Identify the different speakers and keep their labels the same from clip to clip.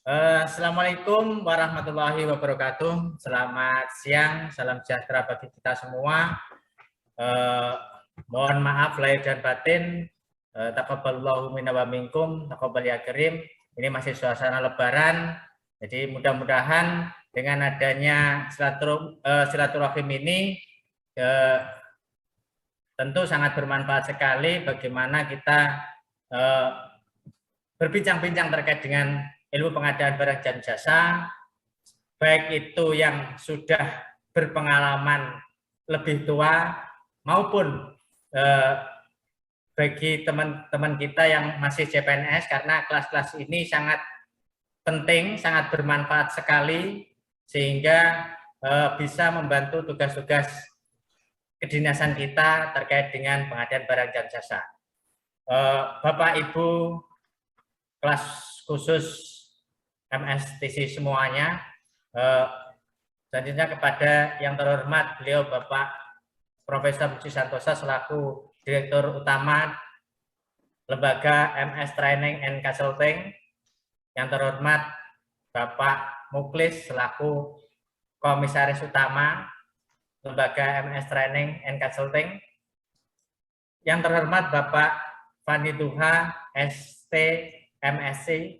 Speaker 1: Assalamualaikum warahmatullahi wabarakatuh. Selamat siang, salam sejahtera bagi kita semua. Mohon maaf lahir dan batin. Taqabbalallahu minna wa minkum, taqabbal ya karim. Ini masih suasana Lebaran, jadi mudah-mudahan dengan adanya silaturahim ini tentu sangat bermanfaat sekali bagaimana kita berbincang-bincang terkait dengan ilmu pengadaan barang dan jasa, baik itu yang sudah berpengalaman lebih tua maupun bagi teman-teman kita yang masih CPNS, karena kelas-kelas ini sangat penting, sangat bermanfaat sekali sehingga bisa membantu tugas-tugas kedinasan kita terkait dengan pengadaan barang dan jasa. Bapak Ibu kelas khusus MSTC semuanya, selanjutnya kepada yang terhormat beliau Bapak Profesor Budi Santosa selaku Direktur Utama Lembaga MS Training and Consulting, yang terhormat Bapak Muklis selaku Komisaris Utama Lembaga MS Training and Consulting, yang terhormat Bapak Fani Duha ST MSc,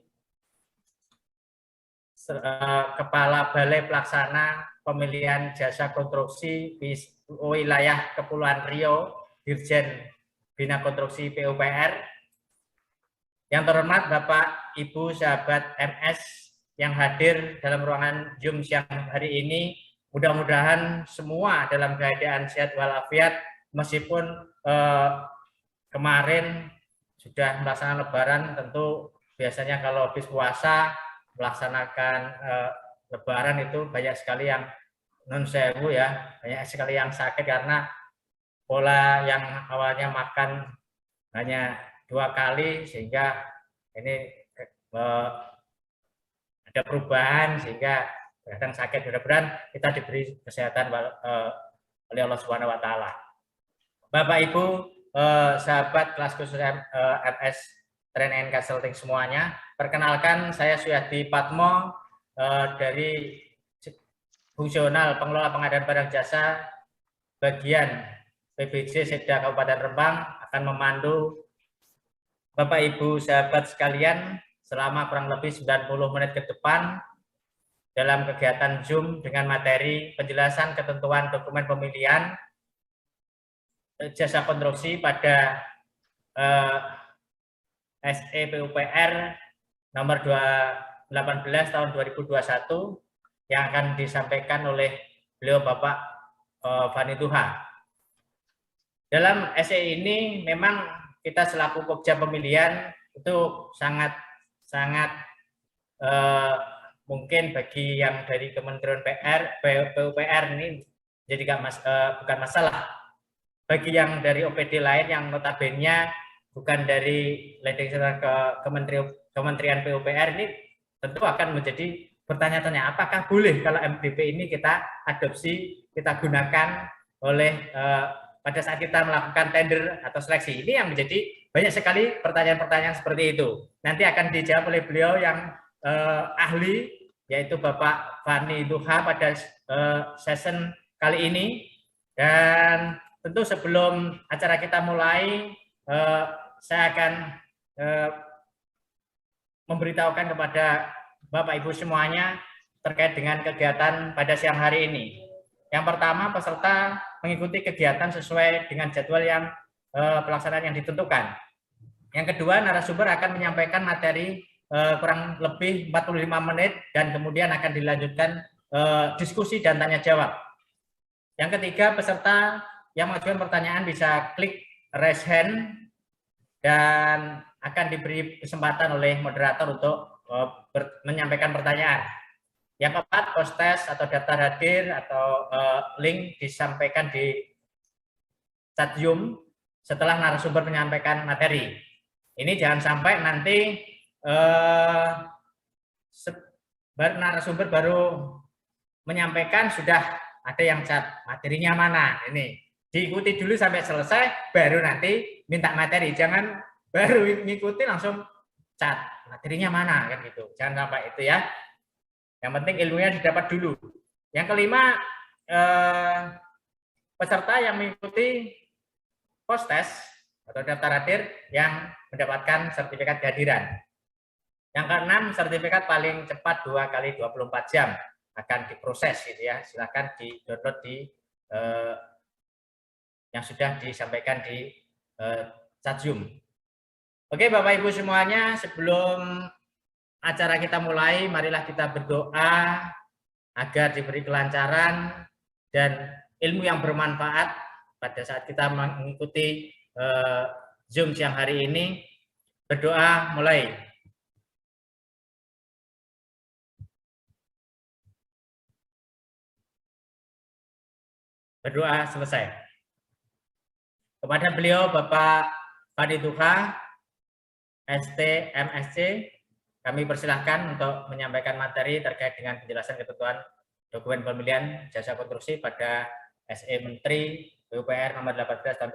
Speaker 1: Kepala Balai Pelaksana Pemilihan Jasa Konstruksi Wilayah Kepulauan Riau, Dirjen Bina Konstruksi PUPR, yang terhormat Bapak Ibu sahabat MS yang hadir dalam ruangan Zoom siang hari ini. Mudah-mudahan semua dalam keadaan sehat walafiat, meskipun kemarin sudah melaksanakan Lebaran. Tentu biasanya kalau habis puasa melaksanakan Lebaran itu banyak sekali yang non sewu ya, banyak sekali yang sakit karena pola yang awalnya makan hanya 2 kali sehingga ini ada perubahan sehingga kadang sakit. Mudah-mudahan kita diberi kesehatan oleh Allah Subhanahu wa taala. Bapak Ibu sahabat kelas khusus MS Training and Consulting semuanya, perkenalkan saya Suyadi Patmo dari Fungsional Pengelola Pengadaan Barang Jasa bagian PBJ Seda Kabupaten Rembang, akan memandu Bapak Ibu sahabat sekalian selama kurang lebih 90 menit ke depan dalam kegiatan Zoom dengan materi penjelasan ketentuan dokumen pemilihan jasa konstruksi pada SE PUPR nomor 18 tahun 2021 yang akan disampaikan oleh beliau Bapak Fani Duha. Dalam SE ini memang kita selaku Pokja Pemilihan itu sangat mungkin bagi yang dari Kementerian PUPR ini jadi bukan masalah. Bagi yang dari OPD lain yang notabene bukan dari leading center ke Kementerian PUPR ini tentu akan menjadi bertanya-tanya, apakah boleh kalau MDP ini kita adopsi, kita gunakan oleh pada saat kita melakukan tender atau seleksi. Ini yang menjadi banyak sekali pertanyaan-pertanyaan seperti itu. Nanti akan dijawab oleh beliau yang ahli, yaitu Bapak Fani Duha pada session kali ini. Dan tentu sebelum acara kita mulai, saya akan memberitahukan kepada Bapak Ibu semuanya terkait dengan kegiatan pada siang hari ini. Yang pertama, peserta mengikuti kegiatan sesuai dengan jadwal yang pelaksanaan yang ditentukan. Yang kedua, narasumber akan menyampaikan materi kurang lebih 45 menit dan kemudian akan dilanjutkan diskusi dan tanya jawab. Yang ketiga, peserta yang mengajukan pertanyaan bisa klik raise hand dan akan diberi kesempatan oleh moderator untuk menyampaikan pertanyaan. Yang keempat, post-test atau daftar hadir atau link disampaikan di chat Zoom setelah narasumber menyampaikan materi. Ini jangan sampai nanti narasumber baru menyampaikan sudah ada yang chat, materinya mana? Ini diikuti dulu sampai selesai, baru nanti minta materi. Jangan baru mengikuti langsung cat, materinya mana kan gitu. Jangan sampai itu ya. Yang penting ilmunya didapat dulu. Yang kelima, peserta yang mengikuti post-test atau daftar hadir yang mendapatkan sertifikat kehadiran. Yang keenam, sertifikat paling cepat 2 kali 24 jam akan diproses gitu ya. Silakan di-download di yang sudah disampaikan di chat Zoom. Oke, Bapak Ibu semuanya, sebelum acara kita mulai, marilah kita berdoa agar diberi kelancaran dan ilmu yang bermanfaat pada saat kita mengikuti Zoom siang hari ini. Berdoa mulai. Berdoa selesai. Kepada beliau Bapak Fadi Tuha, ST MSc, kami persilahkan untuk menyampaikan materi terkait dengan penjelasan ketentuan dokumen pemilihan jasa konstruksi pada SE Menteri PUPR nomor 18 tahun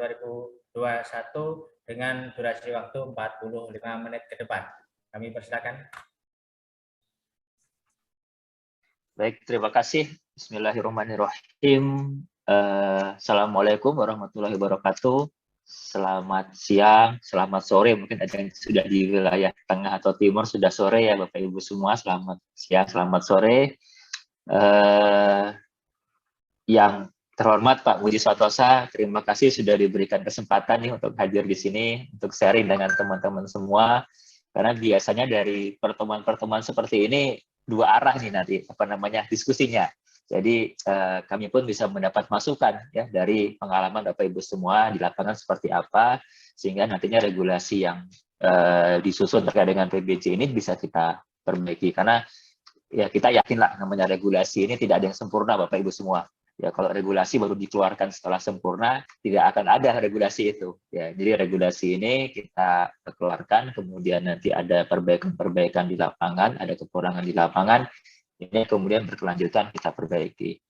Speaker 1: 2021 dengan durasi waktu 45 menit ke depan. Kami persilahkan.
Speaker 2: Baik, terima kasih. Bismillahirrahmanirrahim. Assalamualaikum warahmatullahi wabarakatuh. Selamat siang, selamat sore. Mungkin ada yang sudah di wilayah tengah atau timur sudah sore ya Bapak Ibu semua. Selamat siang, selamat sore. Yang terhormat Pak Budi Santosa, terima kasih sudah diberikan kesempatan nih untuk hadir di sini untuk sharing dengan teman-teman semua. Karena biasanya dari pertemuan-pertemuan seperti ini dua arah nih nanti diskusinya. Jadi kami pun bisa mendapat masukan ya dari pengalaman Bapak Ibu semua di lapangan seperti apa, sehingga nantinya regulasi yang disusun terkait dengan PBJ ini bisa kita perbaiki. Karena ya kita yakinlah namanya regulasi ini tidak ada yang sempurna Bapak Ibu semua. Ya kalau regulasi baru dikeluarkan setelah sempurna, tidak akan ada regulasi itu. Ya, jadi regulasi ini kita keluarkan, kemudian nanti ada perbaikan-perbaikan di lapangan, ada kekurangan di lapangan, ini kemudian berkelanjutan kita perbaiki.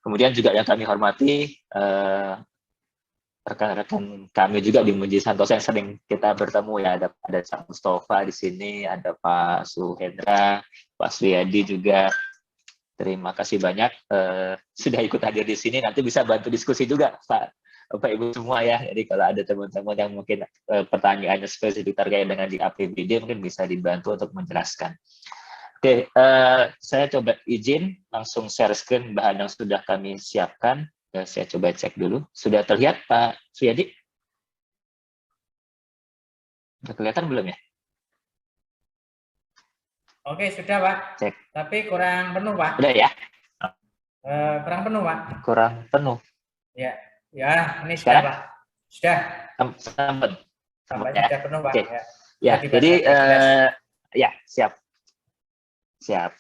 Speaker 2: Kemudian juga yang kami hormati rekan-rekan kami juga di Muji Santosa yang sering kita bertemu ya, ada Pak Mustafa di sini, ada Pak Suhendra, Pak Suyadi juga. Terima kasih banyak sudah ikut hadir di sini. Nanti bisa bantu diskusi juga Bapak Ibu semua ya. Jadi kalau ada teman-teman yang mungkin pertanyaannya spesifik terkait dengan di APBD mungkin bisa dibantu untuk menjelaskan. Oke, saya coba izin langsung share screen bahan yang sudah kami siapkan. Saya coba cek dulu. Sudah terlihat Pak Suyadi? Sudah kelihatan belum ya?
Speaker 1: Oke, sudah Pak. Cek. Tapi kurang penuh Pak.
Speaker 2: Sudah ya?
Speaker 1: Kurang penuh Pak.
Speaker 2: Kurang penuh.
Speaker 1: Ya, ya ini sudah Pak. Sudah.
Speaker 2: Sampai
Speaker 1: sudah penuh Pak.
Speaker 2: Okay. Ya, jadi ya siap. Siap.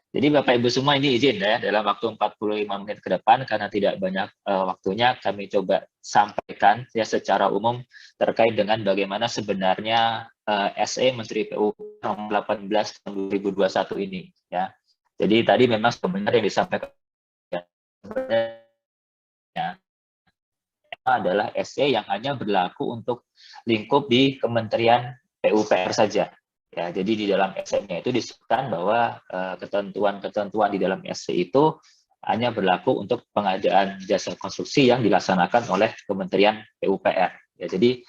Speaker 2: Jadi Bapak Ibu semua ini izin ya dalam waktu 45 menit ke depan karena tidak banyak waktunya kami coba sampaikan ya secara umum terkait dengan bagaimana sebenarnya SE Menteri PU nomor 18 tahun 2021 ini ya. Jadi tadi memang sebenarnya yang disampaikan ya, adalah SE yang hanya berlaku untuk lingkup di Kementerian PUPR saja. Ya, jadi di dalam SE-nya itu disebutkan bahwa ketentuan-ketentuan di dalam SE itu hanya berlaku untuk pengadaan jasa konstruksi yang dilaksanakan oleh Kementerian PUPR. Ya, jadi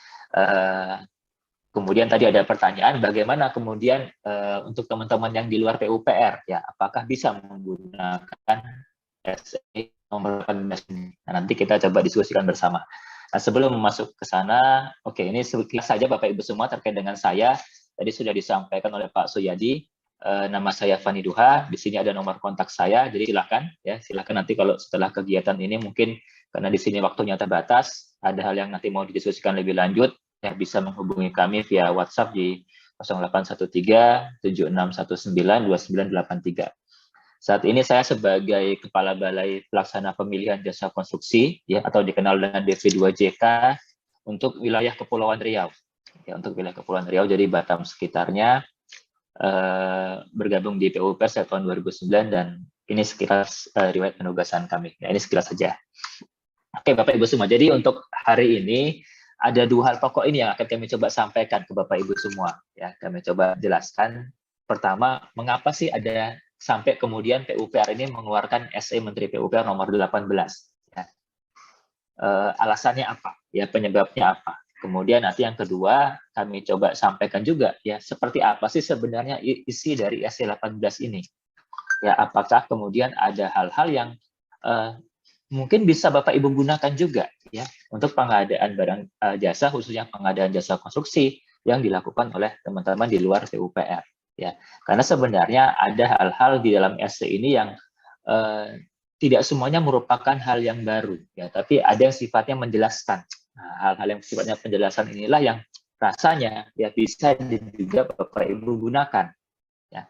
Speaker 2: kemudian tadi ada pertanyaan bagaimana kemudian untuk teman-teman yang di luar PUPR, ya apakah bisa menggunakan SE nomor 18 ini? Nah, nanti kita coba diskusikan bersama. Nah, sebelum masuk ke sana, oke, ini sekilas saja Bapak Ibu semua terkait dengan saya. Tadi sudah disampaikan oleh Pak Suyadi, nama saya Fani Duha, di sini ada nomor kontak saya, jadi silakan nanti kalau setelah kegiatan ini mungkin karena di sini waktunya terbatas, ada hal yang nanti mau didiskusikan lebih lanjut, ya bisa menghubungi kami via WhatsApp di 0813 7619 2983. Saat ini saya sebagai Kepala Balai Pelaksana Pemilihan Jasa Konstruksi, ya atau dikenal dengan DV2JK untuk wilayah Kepulauan Riau. Ya, untuk wilayah Kepulauan Riau, jadi Batam sekitarnya, bergabung di PUPR sejak tahun 2009 dan ini sekilas riwayat penugasan kami. Ya, ini sekilas saja. Oke, Bapak Ibu semua. Jadi untuk hari ini ada dua hal pokok ini yang akan kami coba sampaikan ke Bapak Ibu semua. Ya, kami coba jelaskan. Pertama, mengapa sih ada sampai kemudian PUPR ini mengeluarkan SE Menteri PUPR nomor 18? Ya. Alasannya apa? Ya, penyebabnya apa? Kemudian nanti yang kedua, kami coba sampaikan juga ya seperti apa sih sebenarnya isi dari SE 18 ini. Ya, apakah kemudian ada hal-hal yang mungkin bisa Bapak Ibu gunakan juga ya untuk pengadaan barang jasa, khususnya pengadaan jasa konstruksi yang dilakukan oleh teman-teman di luar PUPR ya. Karena sebenarnya ada hal-hal di dalam SE ini yang tidak semuanya merupakan hal yang baru ya, tapi ada yang sifatnya menjelaskan. Nah, hal-hal yang sifatnya penjelasan inilah yang rasanya ya bisa juga Bapak Ibu gunakan ya.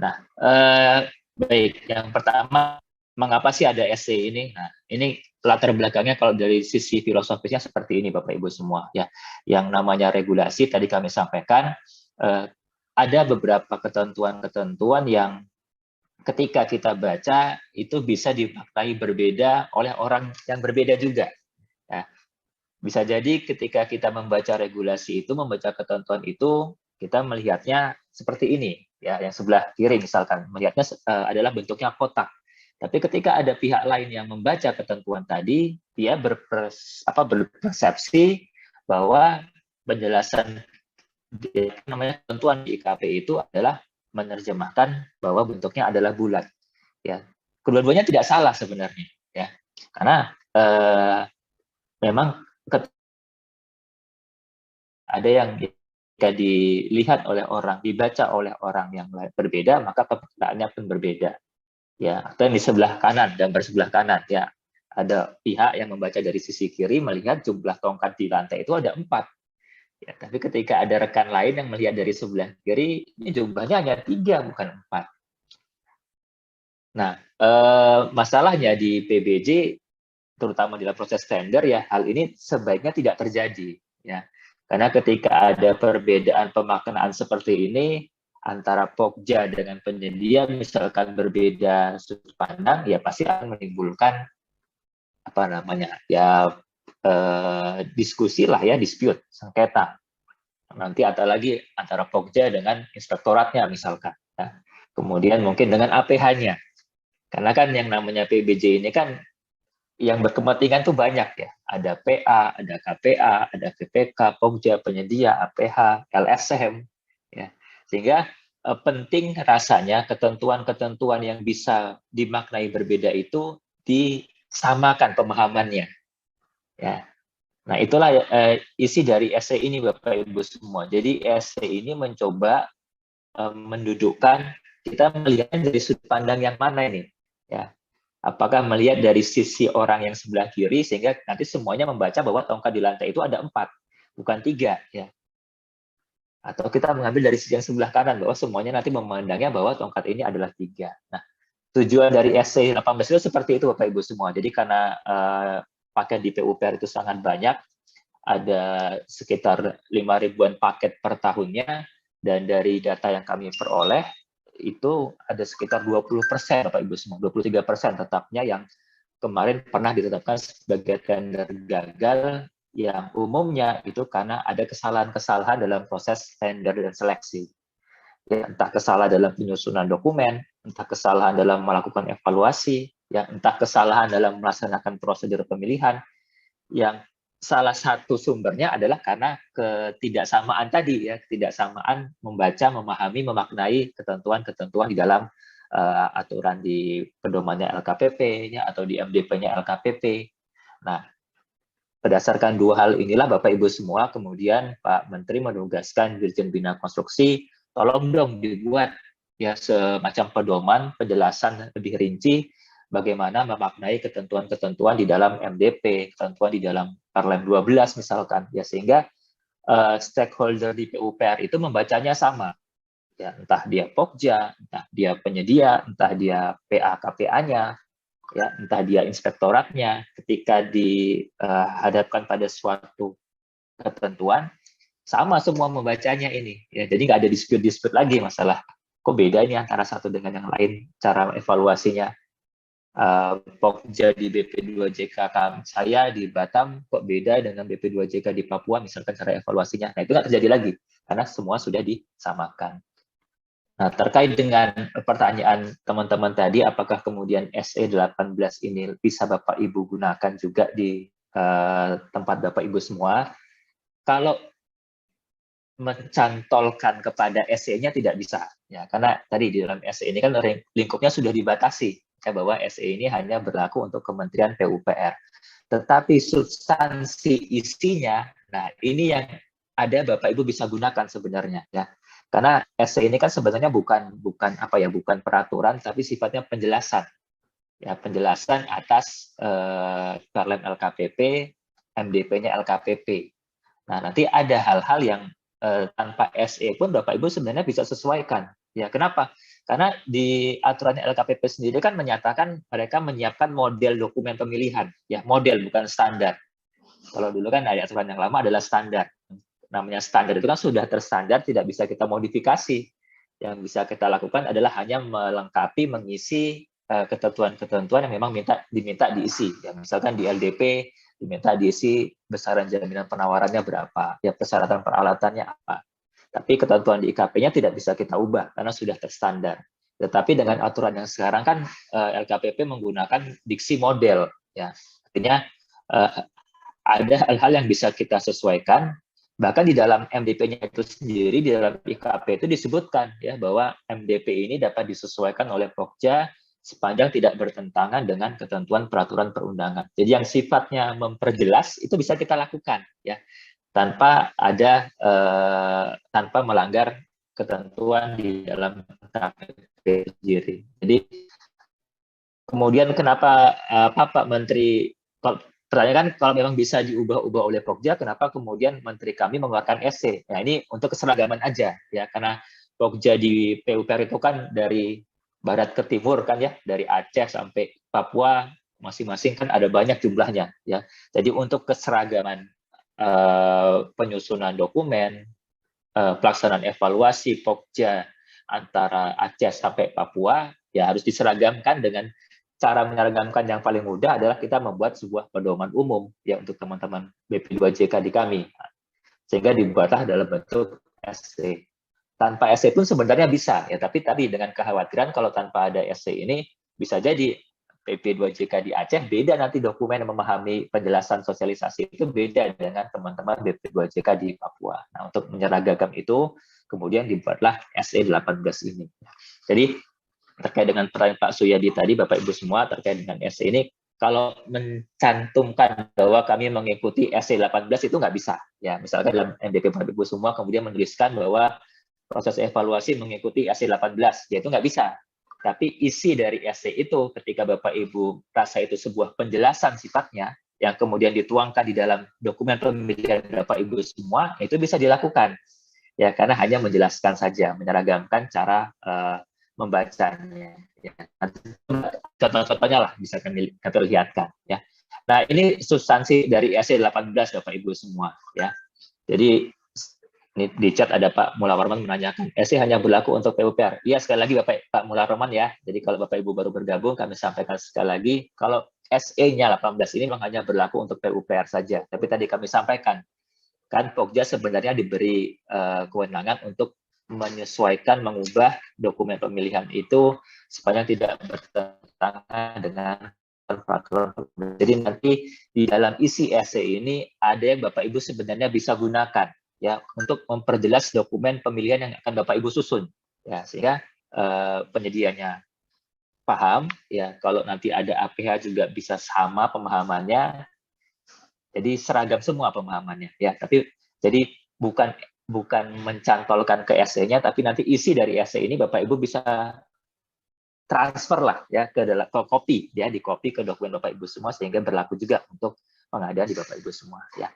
Speaker 2: Nah, baik, yang pertama, mengapa sih ada SE ini? Nah, ini latar belakangnya kalau dari sisi filosofisnya seperti ini, Bapak Ibu semua. Ya, yang namanya regulasi tadi kami sampaikan, ada beberapa ketentuan-ketentuan yang ketika kita baca itu bisa dimaknai berbeda oleh orang yang berbeda juga. Ya, bisa jadi ketika kita membaca regulasi itu, membaca ketentuan itu, kita melihatnya seperti ini. Ya, yang sebelah kiri misalkan melihatnya adalah bentuknya kotak. Tapi ketika ada pihak lain yang membaca ketentuan tadi, dia berpersepsi bahwa penjelasan namanya ketentuan di IKP itu adalah menerjemahkan bahwa bentuknya adalah bulat. Ya, kedua-duanya tidak salah sebenarnya. Ya, karena memang ada yang jika dilihat oleh orang, dibaca oleh orang yang berbeda, maka pemaknaannya pun berbeda. Ya, atau yang di sebelah kanan dan bersebelah kanan, ya ada pihak yang membaca dari sisi kiri melihat jumlah tongkat di lantai itu ada 4. Ya, tapi ketika ada rekan lain yang melihat dari sebelah kiri, ini jumlahnya hanya 3 bukan 4. Nah, masalahnya di PBJ, terutama dalam proses tender ya, hal ini sebaiknya tidak terjadi. Ya, karena ketika ada perbedaan pemaknaan seperti ini antara Pokja dengan penyedia misalkan berbeda sudut pandang, ya pasti akan menimbulkan apa namanya ya diskusi lah ya, dispute, sengketa. Nanti ada lagi antara Pokja dengan inspektoratnya misalkan. Ya. Kemudian mungkin dengan APH-nya. Karena kan yang namanya PBJ ini kan yang berkepentingan tuh banyak ya. Ada PA, ada KPA, ada PPK, Pokja, penyedia, APH, LSM. Ya. Sehingga penting rasanya ketentuan-ketentuan yang bisa dimaknai berbeda itu disamakan pemahamannya. Ya. Nah, itulah isi dari SE ini Bapak Ibu semua. Jadi SE ini mencoba mendudukkan, kita melihatnya dari sudut pandang yang mana ini. Ya. Apakah melihat dari sisi orang yang sebelah kiri sehingga nanti semuanya membaca bahwa tongkat di lantai itu ada 4, bukan 3 ya. Atau kita mengambil dari sisi yang sebelah kanan bahwa semuanya nanti memandangnya bahwa tongkat ini adalah 3. Nah, tujuan dari SE 18 itu seperti itu Bapak Ibu semua. Jadi karena paket di PUPR itu sangat banyak, ada sekitar 5.000-an paket per tahunnya, dan dari data yang kami peroleh itu ada sekitar 20% Bapak Ibu semua, 23% tetapnya yang kemarin pernah ditetapkan sebagai tender gagal, yang umumnya itu karena ada kesalahan-kesalahan dalam proses tender dan seleksi. Ya, entah kesalahan dalam penyusunan dokumen, entah kesalahan dalam melakukan evaluasi, ya, entah kesalahan dalam melaksanakan prosedur pemilihan, yang salah satu sumbernya adalah karena ketidaksamaan tadi ya, ketidaksamaan membaca, memahami, memaknai ketentuan-ketentuan di dalam aturan di pedomannya LKPP-nya atau di MDP-nya LKPP. Nah, berdasarkan dua hal inilah Bapak Ibu semua, kemudian Pak Menteri menugaskan Dirjen Bina Konstruksi, tolong dong dibuat ya semacam pedoman, penjelasan lebih rinci bagaimana memaknai ketentuan-ketentuan di dalam MDP, ketentuan di dalam Perlem 12 misalkan, ya sehingga stakeholder di PUPR itu membacanya sama. Ya, entah dia Pokja, entah dia penyedia, entah dia PA KPA-nya, ya, entah dia inspektoratnya, ketika dihadapkan pada suatu ketentuan, sama semua membacanya ini. Ya, jadi nggak ada dispute-dispute lagi masalah kok beda ini antara satu dengan yang lain cara evaluasinya. Pokja di BP2JK saya di Batam kok beda dengan BP2JK di Papua, misalkan cara evaluasinya. Nah, itu nggak terjadi lagi, karena semua sudah disamakan. Nah, terkait dengan pertanyaan teman-teman tadi, apakah kemudian SE18 ini bisa Bapak Ibu gunakan juga di tempat Bapak Ibu semua? Kalau mencantolkan kepada SE-nya tidak bisa, ya, karena tadi di dalam SE ini kan lingkupnya sudah dibatasi, ya, bahwa SE ini hanya berlaku untuk Kementerian PUPR. Tetapi substansi isinya, nah ini yang ada Bapak Ibu bisa gunakan sebenarnya, ya. Karena SE ini kan sebenarnya bukan peraturan, tapi sifatnya penjelasan, ya, penjelasan atas Perlem LKPP, MDP-nya LKPP. Nah, nanti ada hal-hal yang tanpa SE pun Bapak Ibu sebenarnya bisa sesuaikan. Ya, kenapa? Karena di aturannya LKPP sendiri kan menyatakan mereka menyiapkan model dokumen pemilihan, ya, model bukan standar. Kalau dulu kan ada aturan yang lama adalah standar. Namanya standar itu kan sudah terstandar, tidak bisa kita modifikasi. Yang bisa kita lakukan adalah hanya melengkapi, mengisi ketentuan-ketentuan yang memang diminta diisi. Ya, misalkan di LDP diminta diisi besaran jaminan penawarannya berapa, ya, persyaratan peralatannya apa. Tapi ketentuan di IKP-nya tidak bisa kita ubah karena sudah terstandar. Tetapi dengan aturan yang sekarang kan LKPP menggunakan diksi model, ya. Artinya ada hal-hal yang bisa kita sesuaikan. Bahkan di dalam MDP-nya itu sendiri, di dalam IKP itu disebutkan, ya, bahwa MDP ini dapat disesuaikan oleh Pokja sepanjang tidak bertentangan dengan ketentuan peraturan perundangan. Jadi yang sifatnya memperjelas itu bisa kita lakukan, ya, tanpa tanpa melanggar ketentuan di dalam KPP sendiri. Jadi kemudian kenapa Pak Menteri, pertanyaan kan kalau memang bisa diubah-ubah oleh Pokja, kenapa kemudian Menteri kami mengeluarkan SC? Nah, ini untuk keseragaman aja, ya, karena Pokja di PUPR itu kan dari barat ke timur kan, ya, dari Aceh sampai Papua masing-masing kan ada banyak jumlahnya, ya. Jadi untuk keseragaman penyusunan dokumen, pelaksanaan evaluasi Pokja antara Aceh sampai Papua, ya, harus diseragamkan. Dengan cara menyeragamkan yang paling mudah adalah kita membuat sebuah pedoman umum, ya, untuk teman-teman BP2JK di kami, sehingga dibuatlah dalam bentuk SC. Tanpa SC pun sebenarnya bisa, ya, tapi tadi dengan kekhawatiran kalau tanpa ada SC ini bisa jadi BP2JK di Aceh beda nanti dokumen yang memahami penjelasan sosialisasi itu beda dengan teman-teman BP2JK di Papua. Nah, untuk menyeragakan itu kemudian dibuatlah SE 18 ini. Jadi terkait dengan pertanyaan Pak Suyadi tadi, Bapak Ibu semua, terkait dengan SE ini, kalau mencantumkan bahwa kami mengikuti SE 18 itu nggak bisa. Ya, misalkan dalam MDP Bapak Ibu semua kemudian menuliskan bahwa proses evaluasi mengikuti SE 18, ya, itu nggak bisa. Tapi isi dari SE itu ketika Bapak Ibu rasa itu sebuah penjelasan sifatnya, yang kemudian dituangkan di dalam dokumen pemilihan Bapak Ibu semua, itu bisa dilakukan. Ya, karena hanya menjelaskan saja, menyeragamkan cara membacanya. Ya. Contoh-contohnya lah bisa kami perlihatkan. Ya. Nah, ini substansi dari SE 18 Bapak Ibu semua. Ya. Jadi ini di chat ada Pak Mulawarman menanyakan, SE hanya berlaku untuk PUPR. Iya, sekali lagi Pak Mulawarman, ya. Jadi kalau Bapak Ibu baru bergabung, kami sampaikan sekali lagi, kalau SE-nya 18 ini memang hanya berlaku untuk PUPR saja. Tapi tadi kami sampaikan, kan Pokja sebenarnya diberi kewenangan untuk menyesuaikan, mengubah dokumen pemilihan itu sepanjang tidak bertentangan dengan peraturan. Jadi nanti di dalam isi SE ini ada yang Bapak Ibu sebenarnya bisa gunakan, ya, untuk memperjelas dokumen pemilihan yang akan Bapak Ibu susun, ya, sehingga penyedianya paham, ya, kalau nanti ada APH juga bisa sama pemahamannya. Jadi seragam semua pemahamannya, ya. Tapi jadi bukan mencantolkan ke SE-nya, tapi nanti isi dari SE ini Bapak Ibu bisa transfer lah, ya, ke copy, ya, di copy ke dokumen Bapak Ibu semua sehingga berlaku juga untuk pengadaan di Bapak Ibu semua, ya.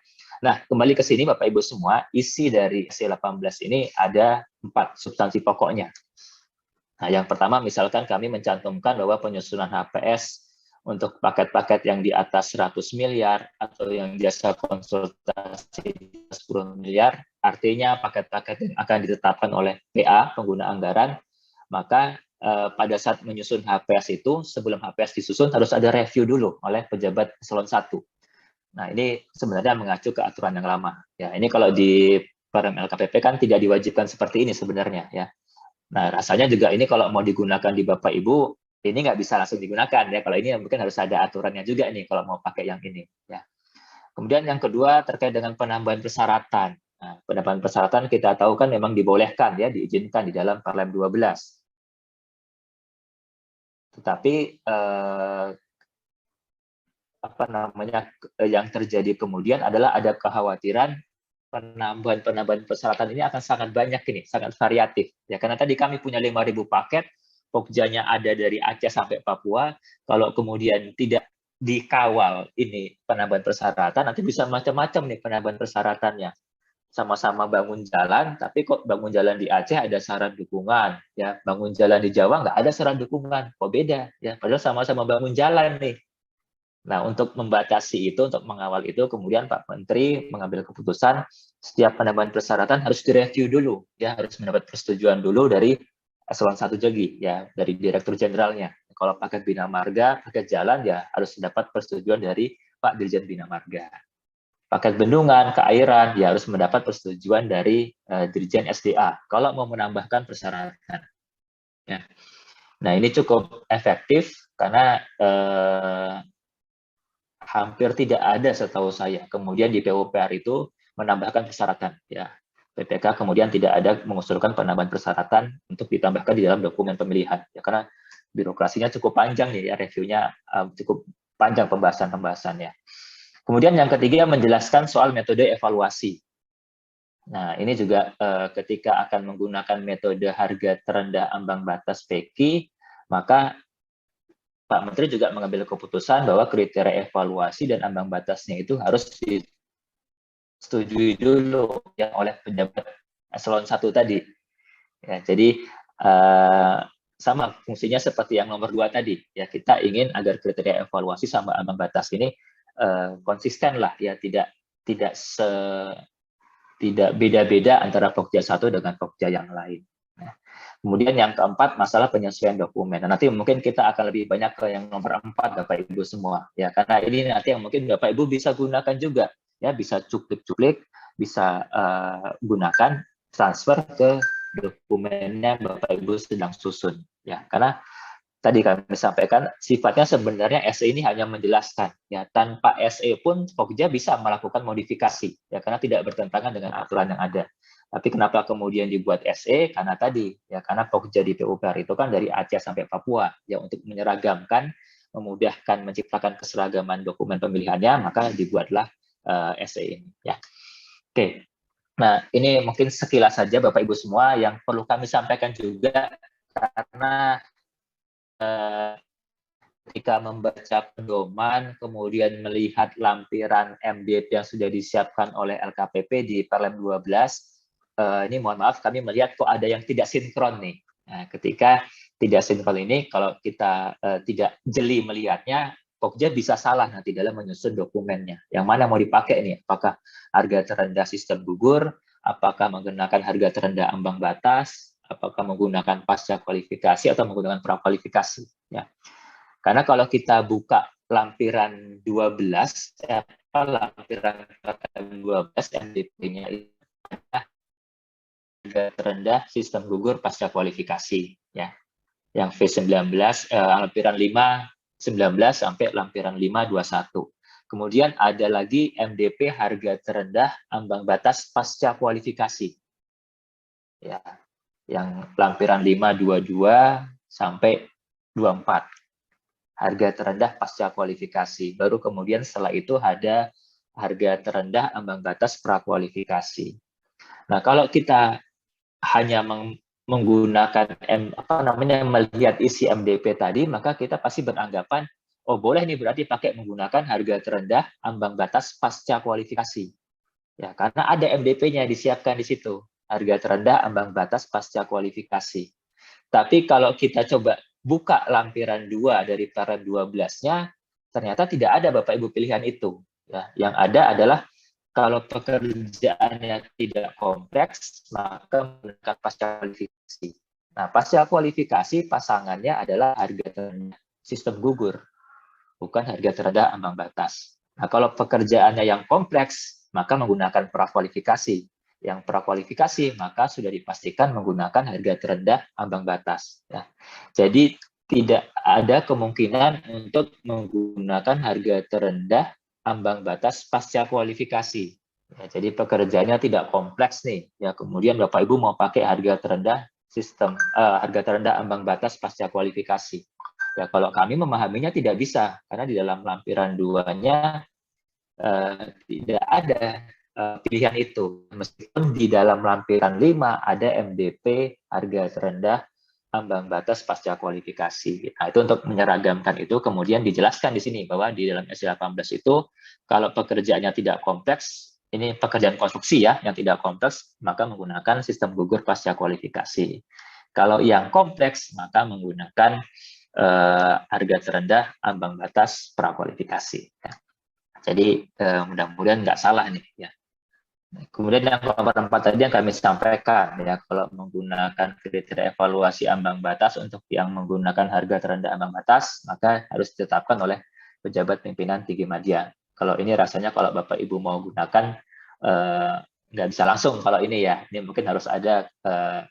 Speaker 2: Nah, kembali ke sini Bapak Ibu semua, isi dari SE 18 ini ada 4 substansi pokoknya. Nah, yang pertama misalkan kami mencantumkan bahwa penyusunan HPS untuk paket-paket yang di atas 100 miliar atau yang jasa konsultasi 10 miliar, artinya paket-paket yang akan ditetapkan oleh PA, pengguna anggaran, maka pada saat menyusun HPS itu, sebelum HPS disusun harus ada review dulu oleh pejabat eselon 1. Nah, ini sebenarnya mengacu ke aturan yang lama. Ya, ini kalau di Permen LKPP kan tidak diwajibkan seperti ini sebenarnya ya. Nah, rasanya juga ini kalau mau digunakan di Bapak Ibu, ini nggak bisa langsung digunakan ya. Kalau ini mungkin harus ada aturannya juga nih kalau mau pakai yang ini ya. Kemudian yang kedua terkait dengan penambahan persyaratan. Nah, penambahan persyaratan kita tahu kan memang dibolehkan ya, diizinkan di dalam Perlem 12. Tetapi yang terjadi kemudian adalah ada kekhawatiran penambahan persyaratan ini akan sangat banyak ini, sangat variatif. Ya, karena tadi kami punya 5.000 paket, Pokjanya ada dari Aceh sampai Papua. Kalau kemudian tidak dikawal ini penambahan persyaratan, nanti bisa macam-macam nih penambahan persyaratannya. Sama-sama bangun jalan, tapi kok bangun jalan di Aceh ada syarat dukungan, ya bangun jalan di Jawa nggak ada syarat dukungan, kok beda? Ya, padahal sama-sama bangun jalan nih. Nah, untuk membatasi itu, untuk mengawal itu, kemudian Pak Menteri mengambil keputusan setiap penambahan persyaratan harus direview dulu, ya harus mendapat persetujuan dulu dari eselon 1 JOGI, ya dari Direktur Jenderalnya. Kalau paket Bina Marga, paket jalan, ya harus mendapat persetujuan dari Pak Dirjen Bina Marga. Paket bendungan, keairan, ya harus mendapat persetujuan dari Dirjen SDA. Kalau mau menambahkan persyaratan, ya. Nah, ini cukup efektif karena hampir tidak ada setahu saya. Kemudian di PUPR itu menambahkan persyaratan. Ya, PPK kemudian tidak ada mengusulkan penambahan persyaratan untuk ditambahkan di dalam dokumen pemilihan. Ya, karena birokrasinya cukup panjang nih ya, reviewnya cukup panjang pembahasannya. Kemudian yang ketiga menjelaskan soal metode evaluasi. Nah, ini juga ketika akan menggunakan metode harga terendah ambang batas PK, maka Pak Menteri juga mengambil keputusan bahwa kriteria evaluasi dan ambang batasnya itu harus disetujui dulu ya oleh pejabat eselon 1 tadi. Ya, jadi sama fungsinya seperti yang nomor 2 tadi. Ya, kita ingin agar kriteria evaluasi sama ambang batas ini konsisten lah ya, tidak beda-beda antara Pokja 1 dengan Pokja yang lain. Nah, kemudian yang keempat, masalah penyesuaian dokumen. Nah, nanti mungkin kita akan lebih banyak ke yang nomor 4, Bapak Ibu semua. Ya, karena ini nanti yang mungkin Bapak Ibu bisa gunakan juga. Ya, bisa cuplik-cuplik, bisa gunakan, transfer ke dokumennya Bapak Ibu sedang susun. Ya, karena tadi kami sampaikan, sifatnya sebenarnya SE ini hanya menjelaskan. Ya, tanpa SE pun Pokja bisa melakukan modifikasi. Ya, karena tidak bertentangan dengan aturan yang ada. Tapi kenapa kemudian dibuat SE? Karena tadi, ya karena Pokja di PUPR itu kan dari Aceh sampai Papua, ya untuk menyeragamkan, memudahkan menciptakan keseragaman dokumen pemilihannya, maka dibuatlah SE ini. Ya, oke. Nah, ini mungkin sekilas saja Bapak Ibu semua yang perlu kami sampaikan juga karena ketika membaca pedoman, kemudian melihat lampiran MDP yang sudah disiapkan oleh LKPP di Perlem 12, ini mohon maaf kami melihat kok ada yang tidak sinkron nih. Nah, ketika tidak sinkron ini, kalau kita tidak jeli melihatnya, Pokja bisa salah nanti dalam menyusun dokumennya. Yang mana mau dipakai nih? Apakah harga terendah sistem gugur? Apakah menggunakan harga terendah ambang batas? Apakah menggunakan pasca kualifikasi atau menggunakan prakualifikasi? Ya. Karena kalau kita buka lampiran 12, lampiran 12 MDP-nya itu harga terendah sistem gugur pasca kualifikasi, ya. Yang V19, lampiran 5 19 sampai lampiran 5 21. Kemudian ada lagi MDP harga terendah ambang batas pasca kualifikasi. Ya, yang lampiran 5 22 sampai 24. Harga terendah pasca kualifikasi. Baru kemudian setelah itu ada harga terendah ambang batas prakualifikasi. Nah, kalau kita hanya menggunakan melihat isi MDP tadi, maka kita pasti beranggapan, oh boleh nih berarti pakai menggunakan harga terendah ambang batas pasca kualifikasi. Ya, karena ada MDP-nya disiapkan di situ, harga terendah ambang batas pasca kualifikasi. Tapi kalau kita coba buka lampiran 2 dari Perlem 12-nya, ternyata tidak ada Bapak Ibu pilihan itu. Ya, yang ada adalah kalau pekerjaannya tidak kompleks, maka menggunakan pasca kualifikasi. Nah, pasca kualifikasi pasangannya adalah harga terendah sistem gugur, bukan harga terendah ambang batas. Nah, kalau pekerjaannya yang kompleks, maka menggunakan prakualifikasi. Yang prakualifikasi, maka sudah dipastikan menggunakan harga terendah ambang batas. Ya. Jadi, tidak ada kemungkinan untuk menggunakan harga terendah ambang batas pasca kualifikasi. Ya, jadi pekerjaannya tidak kompleks nih. Ya, kemudian Bapak Ibu mau pakai harga terendah sistem harga terendah ambang batas pasca kualifikasi. Ya, kalau kami memahaminya tidak bisa, karena di dalam lampiran 2-nya tidak ada pilihan itu. Meskipun di dalam lampiran 5 ada MDP harga terendah ambang batas pasca kualifikasi. Nah, itu untuk menyeragamkan itu, kemudian dijelaskan di sini bahwa di dalam S18 itu, kalau pekerjaannya tidak kompleks, ini pekerjaan konstruksi ya, yang tidak kompleks, maka menggunakan sistem gugur pasca kualifikasi. Kalau yang kompleks, maka menggunakan harga terendah ambang batas prakualifikasi. Ya. Jadi mudah-mudahan nggak salah nih ya. Kemudian yang nomor 4 tadi yang kami sampaikan ya, kalau menggunakan kriteria evaluasi ambang batas untuk yang menggunakan harga terendah ambang batas, maka harus ditetapkan oleh pejabat pimpinan tinggi media. Kalau ini rasanya kalau Bapak Ibu mau gunakan nggak bisa langsung kalau ini ya, ini mungkin harus ada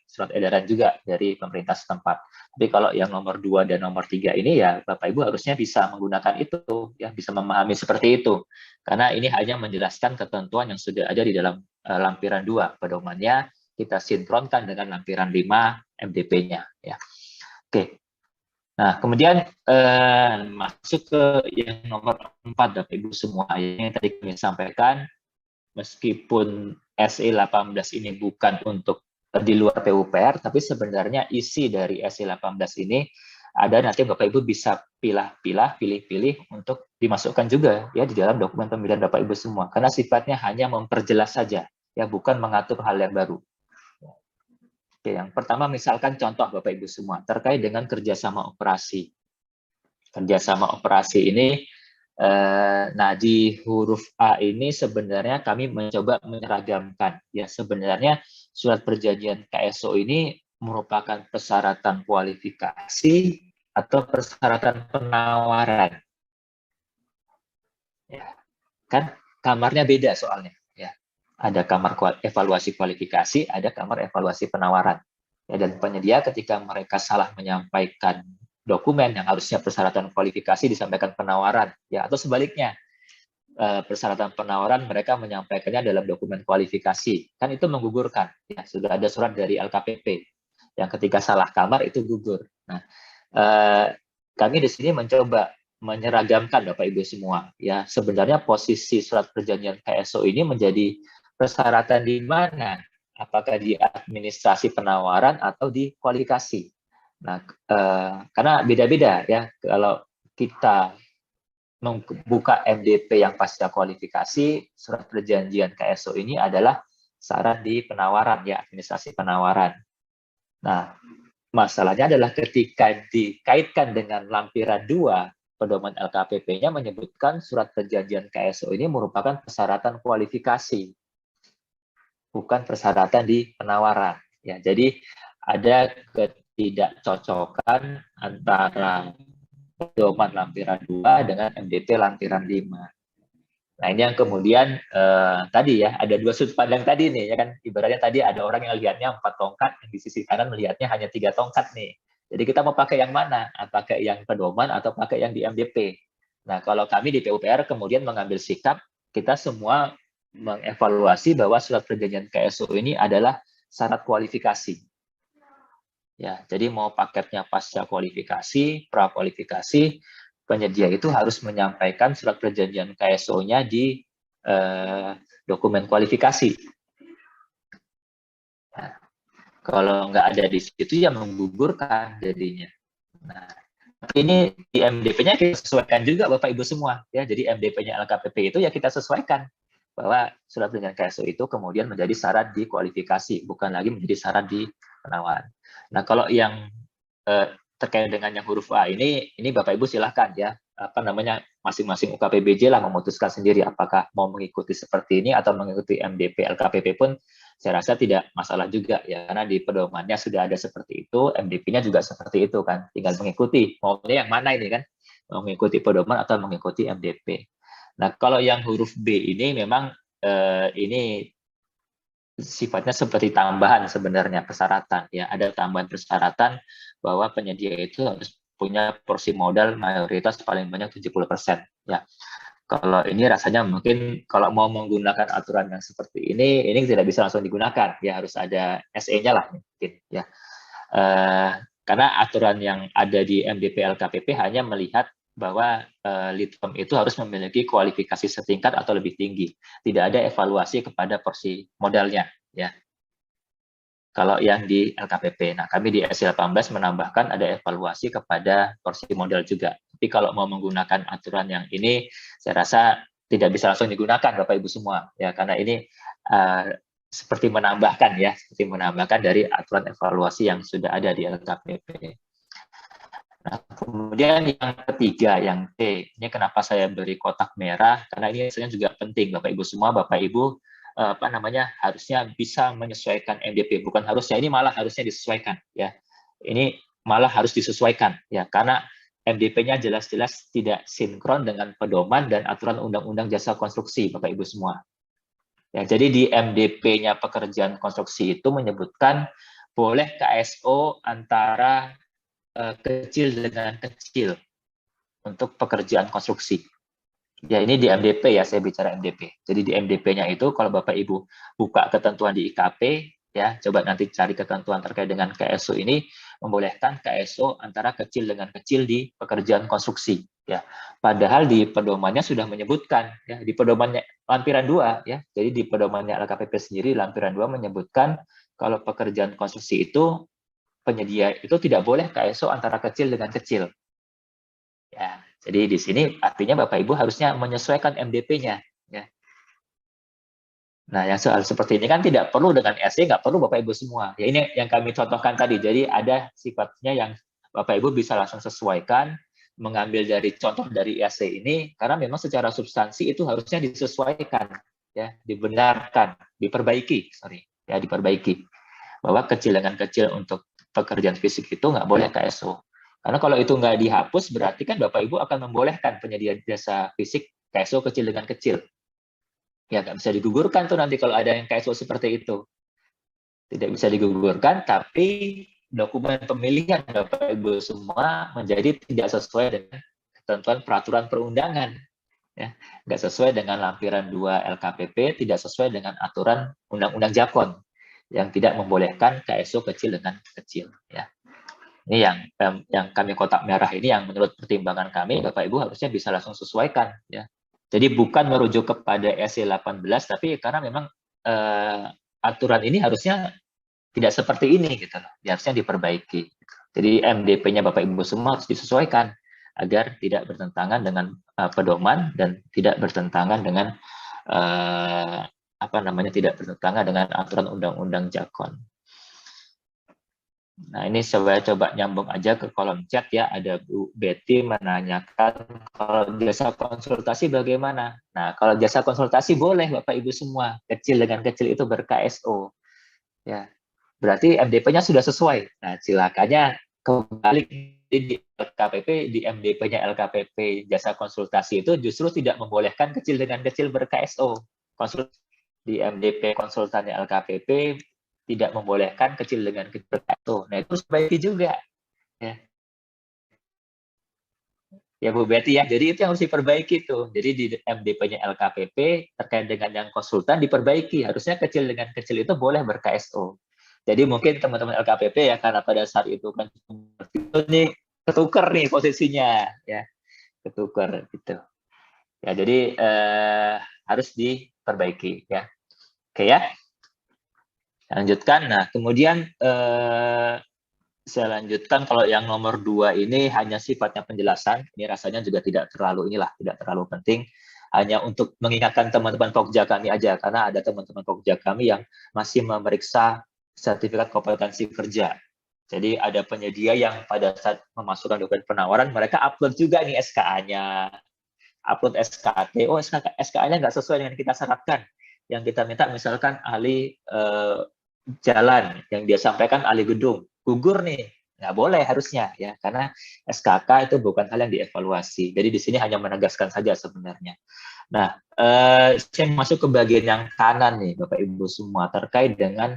Speaker 2: surat edaran juga dari pemerintah setempat. Tapi kalau yang nomor 2 dan nomor 3 ini ya Bapak Ibu harusnya bisa menggunakan itu, ya bisa memahami seperti itu. Karena ini hanya menjelaskan ketentuan yang sudah ada di dalam lampiran 2. Pedomannya kita sinkronkan dengan lampiran 5 MDP-nya. Ya. Oke. Nah, kemudian masuk ke yang nomor 4 Bapak Ibu semua. Yang tadi kami sampaikan, meskipun SE18 ini bukan untuk di luar PUPR, tapi sebenarnya isi dari SE18 ini ada, nanti Bapak Ibu bisa pilih-pilih untuk dimasukkan juga ya di dalam dokumen pemilihan Bapak Ibu semua, karena sifatnya hanya memperjelas saja, ya bukan mengatur hal yang baru. Oke, yang pertama misalkan contoh Bapak Ibu semua terkait dengan kerjasama operasi. Kerjasama operasi ini, nah di huruf A ini sebenarnya kami mencoba menyeragamkan. Ya sebenarnya surat perjanjian KSO ini merupakan persyaratan kualifikasi atau persyaratan penawaran. Ya, kan kamarnya beda soalnya. Ya, ada kamar evaluasi kualifikasi, ada kamar evaluasi penawaran. Ya, dan penyedia ketika mereka salah menyampaikan dokumen yang harusnya persyaratan kualifikasi disampaikan penawaran, ya atau sebaliknya persyaratan penawaran mereka menyampaikannya dalam dokumen kualifikasi, kan itu menggugurkan. Ya, sudah ada surat dari LKPP yang ketika salah kamar itu gugur. Nah, kami di sini mencoba menyeragamkan Bapak Ibu semua. Ya, sebenarnya posisi surat perjanjian KSO ini menjadi persyaratan di mana? Apakah di administrasi penawaran atau di kualifikasi? Nah, karena beda-beda ya. Kalau kita membuka MDP yang pasca kualifikasi, surat perjanjian KSO ini adalah syarat di penawaran ya, administrasi penawaran. Nah, masalahnya adalah ketika dikaitkan dengan lampiran 2, pedoman LKPP-nya menyebutkan surat perjanjian KSO ini merupakan persyaratan kualifikasi, bukan persyaratan di penawaran. Ya, jadi ada ketidakcocokan antara pedoman lampiran 2 dengan MDP lampiran 5. Nah, ini yang kemudian tadi ya, ada 2 sudut pandang tadi nih, ya kan, ibaratnya tadi ada orang yang lihatnya 4 tongkat, yang di sisi kanan melihatnya hanya 3 tongkat nih. Jadi kita mau pakai yang mana? Pakai yang pedoman atau pakai yang di MDP? Nah, kalau kami di PUPR kemudian mengambil sikap, kita semua mengevaluasi bahwa surat perjanjian KSO ini adalah syarat kualifikasi. Ya, jadi mau paketnya pasca kualifikasi, prakualifikasi, penyedia itu harus menyampaikan surat perjanjian KSO-nya di dokumen kualifikasi. Nah, kalau nggak ada di situ ya menggugurkan jadinya. Nah, ini di MDP-nya kita sesuaikan juga Bapak Ibu semua ya. Jadi MDP-nya LKPP itu ya kita sesuaikan bahwa surat perjanjian KSO itu kemudian menjadi syarat di kualifikasi, bukan lagi menjadi syarat di penawaran. Nah, kalau yang terkait dengan yang huruf A ini Bapak Ibu silahkan ya masing-masing UKPBJ lah memutuskan sendiri apakah mau mengikuti seperti ini atau mengikuti MDP LKPP pun saya rasa tidak masalah juga ya, karena di pedomannya sudah ada seperti itu, MDP-nya juga seperti itu kan, tinggal mengikuti maunya yang mana ini kan, mau mengikuti pedoman atau mengikuti MDP. Nah kalau yang huruf B ini memang ini sifatnya seperti tambahan sebenarnya persyaratan ya, ada tambahan persyaratan bahwa penyedia itu harus punya porsi modal mayoritas paling banyak 70% ya. Kalau ini rasanya mungkin kalau mau menggunakan aturan yang seperti ini tidak bisa langsung digunakan ya, harus ada SE-nya lah mungkin ya. Karena aturan yang ada di MDP LKPP hanya melihat bahwa lead firm itu harus memiliki kualifikasi setingkat atau lebih tinggi. Tidak ada evaluasi kepada porsi modalnya ya. Kalau yang di LKPP, nah kami di SC18 menambahkan ada evaluasi kepada porsi modal juga. Tapi kalau mau menggunakan aturan yang ini, saya rasa tidak bisa langsung digunakan Bapak Ibu semua, ya karena ini seperti menambahkan ya, seperti menambahkan dari aturan evaluasi yang sudah ada di LKPP. Nah, kemudian yang ketiga, yang T, ini kenapa saya beri kotak merah? Karena ini sebenarnya juga penting Bapak Ibu semua, Bapak Ibu harusnya bisa menyesuaikan MDP, bukan harusnya, ini malah harusnya disesuaikan ya, ini malah harus disesuaikan ya, karena MDP-nya jelas-jelas tidak sinkron dengan pedoman dan aturan Undang-Undang Jasa Konstruksi Bapak Ibu semua ya. Jadi di MDP-nya pekerjaan konstruksi itu menyebutkan boleh KSO antara kecil dengan kecil untuk pekerjaan konstruksi. Ya ini di MDP ya, saya bicara MDP. Jadi di MDP-nya itu kalau Bapak Ibu buka ketentuan di IKP, ya coba nanti cari ketentuan terkait dengan KSO ini, membolehkan KSO antara kecil dengan kecil di pekerjaan konstruksi. Ya, padahal di pedomannya sudah menyebutkan, ya di pedomannya lampiran 2, ya. Jadi di pedomannya LKPP sendiri lampiran 2 menyebutkan kalau pekerjaan konstruksi itu penyedia itu tidak boleh KSO antara kecil dengan kecil. Ya, jadi di sini artinya Bapak Ibu harusnya menyesuaikan MDP-nya. Ya. Nah, yang soal seperti ini kan tidak perlu dengan SE, nggak perlu Bapak Ibu semua. Ya ini yang kami contohkan tadi. Jadi ada sifatnya yang Bapak Ibu bisa langsung sesuaikan, mengambil dari contoh dari SE ini, karena memang secara substansi itu harusnya disesuaikan, ya, dibenarkan, diperbaiki, diperbaiki. Bahwa kecil dengan kecil untuk pekerjaan fisik itu nggak boleh KSO. Karena kalau itu nggak dihapus, berarti kan Bapak Ibu akan membolehkan penyedia jasa fisik KSO kecil dengan kecil. Ya, nggak bisa digugurkan tuh nanti kalau ada yang KSO seperti itu. Tidak bisa digugurkan, tapi dokumen pemilihan Bapak Ibu semua menjadi tidak sesuai dengan ketentuan peraturan perundangan. Ya, nggak sesuai dengan lampiran 2 LKPP, tidak sesuai dengan aturan Undang-Undang Japon yang tidak membolehkan KSO kecil dengan kecil. Ya. Ini yang kami kotak merah ini yang menurut pertimbangan kami Bapak Ibu harusnya bisa langsung sesuaikan ya. Jadi bukan merujuk kepada SC18 tapi karena memang aturan ini harusnya tidak seperti ini gitu loh. Harusnya diperbaiki. Jadi MDP-nya Bapak Ibu semua harus disesuaikan agar tidak bertentangan dengan pedoman dan tidak bertentangan dengan tidak bertentangan dengan aturan Undang-Undang Jakon. Nah, ini saya coba nyambung aja ke kolom chat ya. Ada Bu Betty menanyakan kalau jasa konsultasi bagaimana? Nah, kalau jasa konsultasi boleh Bapak Ibu semua. Kecil dengan kecil itu ber-KSO. Ya. Berarti MDP-nya sudah sesuai. Nah, silakannya kembali di LKPP, di MDP-nya LKPP jasa konsultasi itu justru tidak membolehkan kecil dengan kecil ber-KSO. Di MDP konsultannya LKPP tidak membolehkan kecil dengan kecil KSO. Nah, itu sebaiknya juga. Ya Bu Betty ya, jadi itu yang harus diperbaiki tuh. Jadi di MDP-nya LKPP terkait dengan yang konsultan diperbaiki. Harusnya kecil dengan kecil itu boleh ber-KSO. Jadi mungkin teman-teman LKPP ya, karena pada saat itu kan ini ketukar nih posisinya. Ya, ketukar gitu. Ya, jadi harus diperbaiki ya. Oke ya. Lanjutkan. Nah, kemudian saya lanjutkan kalau yang nomor 2 ini hanya sifatnya penjelasan. Ini rasanya juga tidak terlalu penting. Hanya untuk mengingatkan teman-teman Pokja kami aja, karena ada teman-teman Pokja kami yang masih memeriksa sertifikat kompetensi kerja. Jadi ada penyedia yang pada saat memasukkan dokumen penawaran, mereka upload juga nih SKA-nya, upload SKT. Oh, SKA-nya nggak sesuai dengan kita syaratkan. Yang kita minta misalkan ahli jalan, yang dia sampaikan ahli gedung, gugur nih. Nggak boleh harusnya, ya, karena SKK itu bukan hal yang dievaluasi. Jadi di sini hanya menegaskan saja sebenarnya. Nah, saya masuk ke bagian yang kanan nih, Bapak Ibu semua, terkait dengan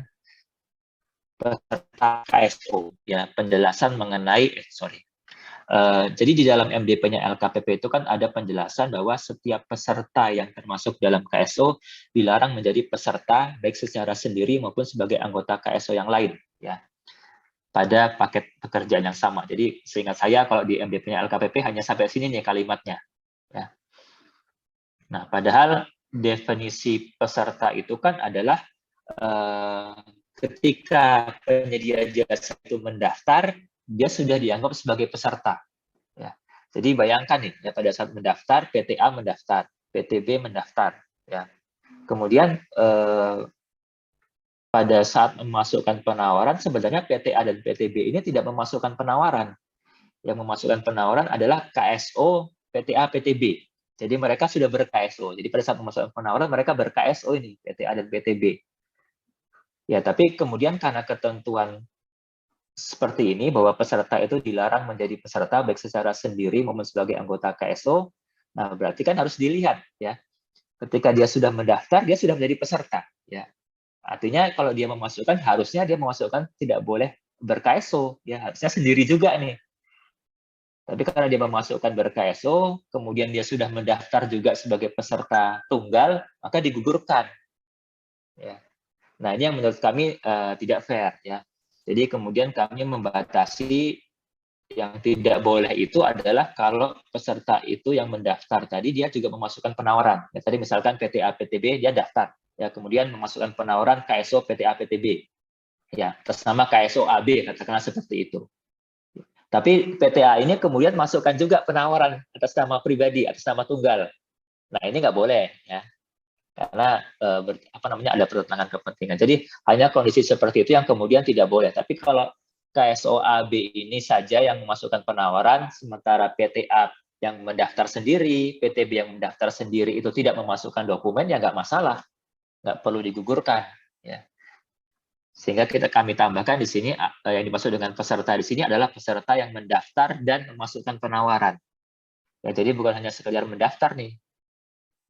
Speaker 2: peserta KSO, ya, penjelasan mengenai, jadi di dalam MDP-nya LKPP itu kan ada penjelasan bahwa setiap peserta yang termasuk dalam KSO dilarang menjadi peserta baik secara sendiri maupun sebagai anggota KSO yang lain, ya, pada paket pekerjaan yang sama. Jadi seingat saya kalau di MDP-nya LKPP hanya sampai sini nih kalimatnya, ya. Nah, padahal definisi peserta itu kan adalah ketika penyedia jasa itu mendaftar, dia sudah dianggap sebagai peserta. Ya. Jadi bayangkan nih, ya, pada saat mendaftar, PTA mendaftar, PTB mendaftar. Ya. Kemudian pada saat memasukkan penawaran, sebenarnya PTA dan PTB ini tidak memasukkan penawaran. Yang memasukkan penawaran adalah KSO, PTA, PTB. Jadi mereka sudah ber-KSO. Jadi pada saat memasukkan penawaran, mereka ber-KSO ini, PTA dan PTB. Ya, tapi kemudian karena ketentuan seperti ini, bahwa peserta itu dilarang menjadi peserta baik secara sendiri maupun sebagai anggota KSO, nah berarti kan harus dilihat, ya. Ketika dia sudah mendaftar, dia sudah menjadi peserta, ya. Artinya kalau dia memasukkan, harusnya dia memasukkan tidak boleh ber-KSO, ya, harusnya sendiri juga nih. Tapi karena dia memasukkan ber-KSO, kemudian dia sudah mendaftar juga sebagai peserta tunggal, maka digugurkan, ya. Nah, ini yang menurut kami tidak fair, ya. Jadi kemudian kami membatasi yang tidak boleh itu adalah kalau peserta itu yang mendaftar tadi dia juga memasukkan penawaran. Ya, tadi misalkan PTA PTB dia daftar, ya, kemudian memasukkan penawaran KSO PTA PTB, ya, atas nama KSO AB, katakanlah seperti itu. Tapi PTA ini kemudian masukkan juga penawaran atas nama pribadi, atas nama tunggal. Nah, ini nggak boleh, ya. Karena ada pertentangan kepentingan. Jadi hanya kondisi seperti itu yang kemudian tidak boleh. Tapi kalau KSOAB ini saja yang memasukkan penawaran, sementara PTA yang mendaftar sendiri, PTB yang mendaftar sendiri itu tidak memasukkan dokumen, ya nggak masalah, nggak perlu digugurkan. Ya. Sehingga kami tambahkan di sini yang dimaksud dengan peserta di sini adalah peserta yang mendaftar dan memasukkan penawaran. Ya, jadi bukan hanya sekedar mendaftar nih.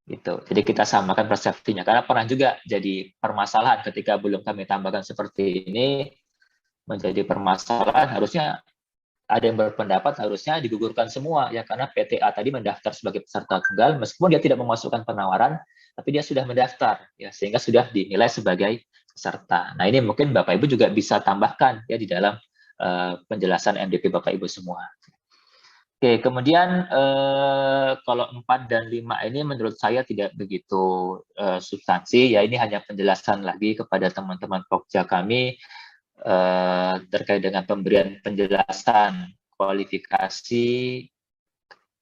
Speaker 2: Gitu. Jadi kita samakan persepsinya, karena pernah juga jadi permasalahan ketika belum kami tambahkan seperti ini, menjadi permasalahan. Harusnya ada yang berpendapat harusnya digugurkan semua, ya, karena PTA tadi mendaftar sebagai peserta tunggal meskipun dia tidak memasukkan penawaran, tapi dia sudah mendaftar, ya, sehingga sudah dinilai sebagai peserta. Nah, ini mungkin Bapak Ibu juga bisa tambahkan, ya, di dalam penjelasan MDP Bapak Ibu semua. Oke, kemudian kalau 4 dan 5 ini menurut saya tidak begitu substansi, ya, ini hanya penjelasan lagi kepada teman-teman Pokja kami terkait dengan pemberian penjelasan kualifikasi,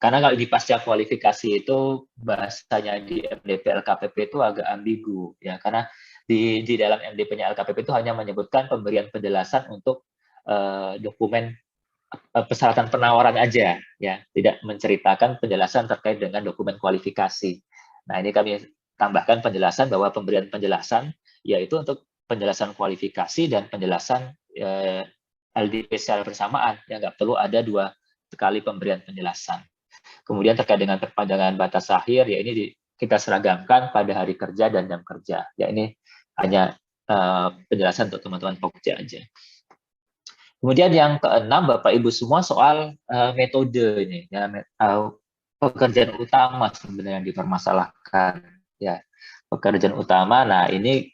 Speaker 2: karena kalau di pasca kualifikasi itu bahasanya di MDP LKPP itu agak ambigu, ya, karena di dalam MDP-nya LKPP itu hanya menyebutkan pemberian penjelasan untuk dokumen persyaratan penawaran aja, ya, tidak menceritakan penjelasan terkait dengan dokumen kualifikasi. Nah, ini kami tambahkan penjelasan bahwa pemberian penjelasan yaitu untuk penjelasan kualifikasi dan penjelasan LDP secara bersamaan, yang nggak perlu ada 2 kali pemberian penjelasan. Kemudian terkait dengan perpanjangan batas akhir, ya ini kita seragamkan pada hari kerja dan jam kerja. Ya, ini hanya penjelasan untuk teman-teman Pokja aja. Kemudian yang keenam, Bapak Ibu semua, soal metode ini, ya, pekerjaan utama sebenarnya yang dipermasalahkan, ya, pekerjaan utama. Nah, ini